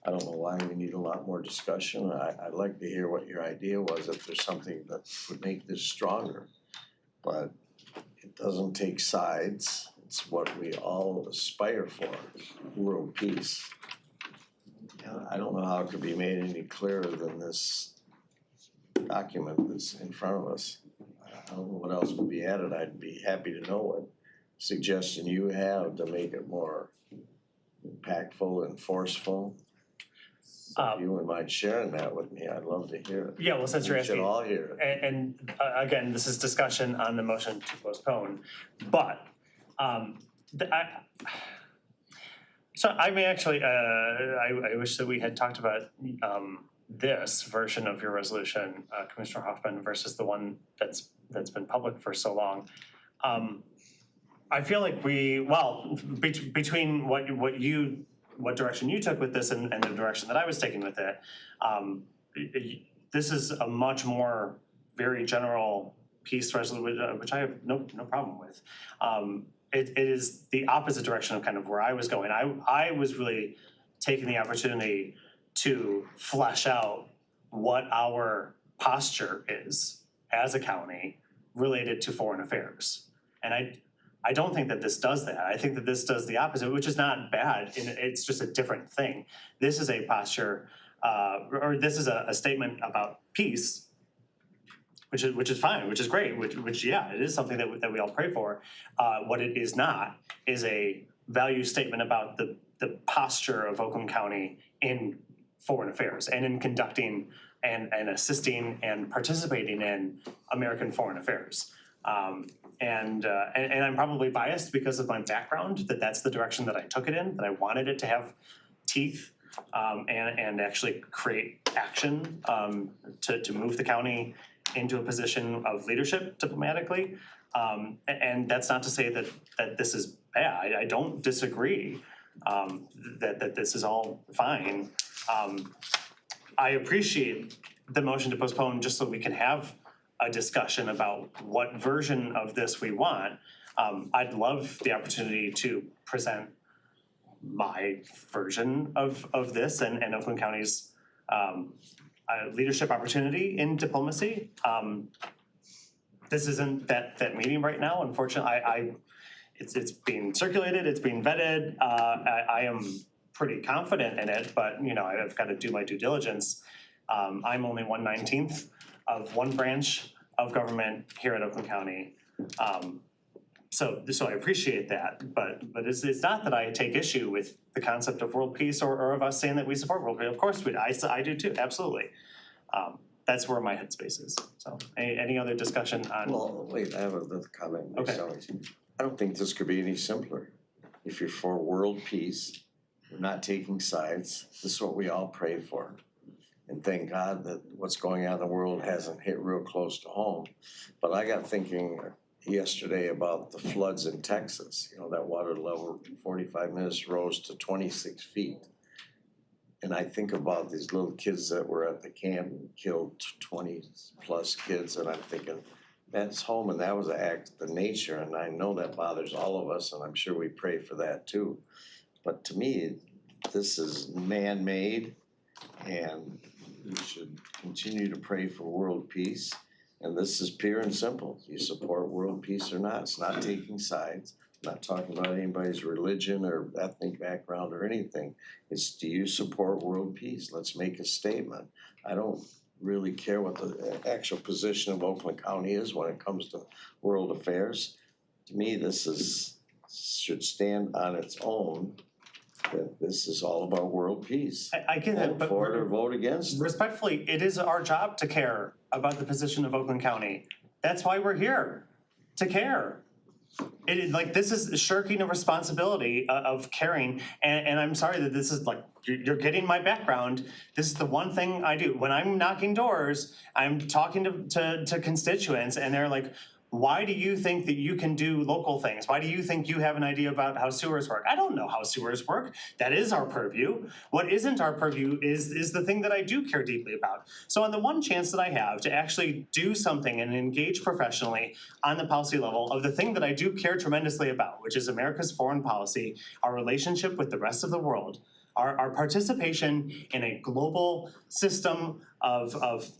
I don't know why we need a lot more discussion. I'd like to hear what your idea was, if there's something that would make this stronger. But it doesn't take sides. It's what we all aspire for, world peace. I don't know how it could be made any clearer than this document that's in front of us. I don't know what else would be added. I'd be happy to know what suggestion you have to make it more impactful and forceful. If you wouldn't mind sharing that with me, I'd love to hear it. Yeah, well, since you're asking. We should all hear it. And again, this is discussion on the motion to postpone, but so I may actually, I wish that we had talked about this version of your resolution, Commissioner Hoffman, versus the one that's been public for so long. I feel like between what direction you took with this and the direction that I was taking with it, this is a much more very general peace resolution, which I have no problem with. It is the opposite direction of kind of where I was going. I was really taking the opportunity to flesh out what our posture is as a county related to foreign affairs. And I don't think that this does that. I think that this does the opposite, which is not bad, and it's just a different thing. This is a posture, or this is a statement about peace, which is fine, which is great, which yeah, it is something that we all pray for. What it is not is a value statement about the posture of Oakland County in foreign affairs and in conducting and assisting and participating in American foreign affairs. And I'm probably biased because of my background, that's the direction that I took it in, that I wanted it to have teeth and actually create action to move the county into a position of leadership diplomatically. And that's not to say that this is bad. I don't disagree that this is all fine. I appreciate the motion to postpone just so we can have a discussion about what version of this we want. I'd love the opportunity to present my version of this and Oakland County's leadership opportunity in diplomacy. This isn't that meeting right now, unfortunately. It's being circulated, it's being vetted. I am pretty confident in it, but I've got to do my due diligence. I'm only 1/19 of one branch of government here at Oakland County. So I appreciate that, but it's not that I take issue with the concept of world peace or of us saying that we support world peace. Of course we do. I do too, absolutely. That's where my headspace is. So any other discussion on? Well, wait, I have another comment. Okay. I don't think this could be any simpler. If you're for world peace, we're not taking sides. This is what we all pray for. And thank God that what's going on in the world hasn't hit real close to home. But I got thinking yesterday about the floods in Texas. That water level in 45 minutes rose to 26 feet. And I think about these little kids that were at the camp and killed 20 plus kids, and I'm thinking, that's home, and that was an act of nature, and I know that bothers all of us, and I'm sure we pray for that too. But to me, this is man-made, and we should continue to pray for world peace. And this is pure and simple. You support world peace or not. It's not taking sides. I'm not talking about anybody's religion or ethnic background or anything. It's, do you support world peace? Let's make a statement. I don't really care what the actual position of Oakland County is when it comes to world affairs. To me, this should stand on its own, that this is all about world peace. I get that, but vote for it or vote against it. Respectfully, it is our job to care about the position of Oakland County. That's why we're here, to care. It is like, this is shirking a responsibility of caring, and I'm sorry that this is like, you're getting my background. This is the one thing I do. When I'm knocking doors, I'm talking to constituents, and they're like, why do you think that you can do local things? Why do you think you have an idea about how sewers work? I don't know how sewers work. That is our purview. What isn't our purview is the thing that I do care deeply about. So on the one chance that I have to actually do something and engage professionally on the policy level of the thing that I do care tremendously about, which is America's foreign policy, our relationship with the rest of the world, our participation in a global system of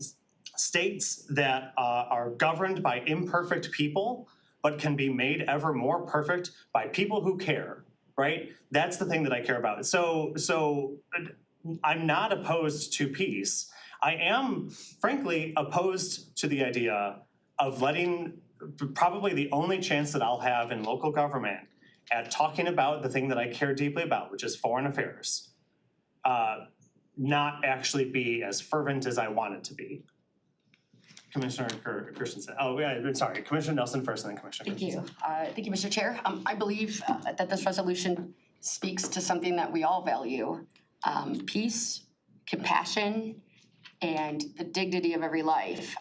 states that are governed by imperfect people, but can be made ever more perfect by people who care, right? That's the thing that I care about. So I'm not opposed to peace. I am, frankly, opposed to the idea of letting probably the only chance that I'll have in local government at talking about the thing that I care deeply about, which is foreign affairs, not actually be as fervent as I want it to be. Commissioner Christensen. Oh, yeah, I'm sorry. Commissioner Nelson first and then Commissioner Christensen. Thank you, Mr. Chair. I believe that this resolution speaks to something that we all value, peace, compassion, and the dignity of every life.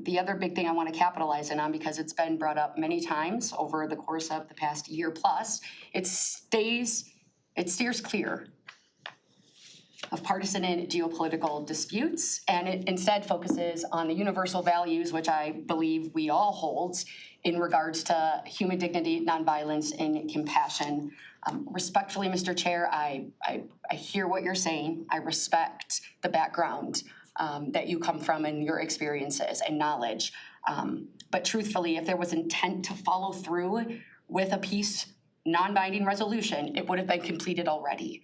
The other big thing I want to capitalize in on, because it's been brought up many times over the course of the past year plus, it steers clear of partisan and geopolitical disputes, and it instead focuses on the universal values which I believe we all hold in regards to human dignity, nonviolence, and compassion. Respectfully, Mr. Chair, I hear what you're saying. I respect the background that you come from and your experiences and knowledge. But truthfully, if there was intent to follow through with a peace non-binding resolution, it would have been completed already.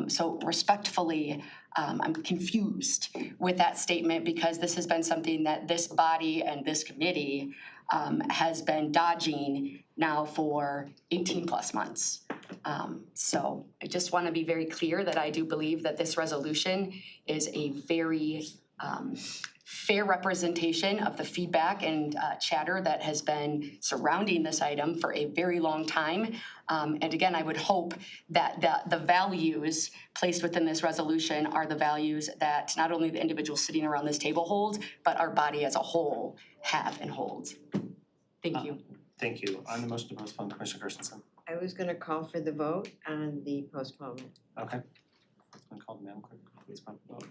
So respectfully, I'm confused with that statement because this has been something that this body and this committee has been dodging now for 18 plus months. So I just want to be very clear that I do believe that this resolution is a very fair representation of the feedback and chatter that has been surrounding this item for a very long time. And again, I would hope that the values placed within this resolution are the values that not only the individuals sitting around this table hold, but our body as a whole have and hold. Thank you. Thank you. On the motion to postpone, Commissioner Christensen. I was gonna call for the vote on the postponement. Okay. It's been called, Madam Clerk, please call the vote.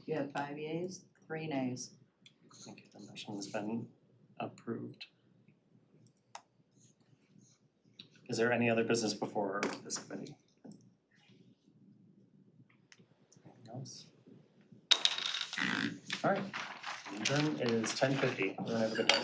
You have 5 yeas, 3 nays. Thank you. The motion has been approved. Is there any other business before this committee? Anything else? All right. Adjourn. It is 10:50. Everyone have a good day.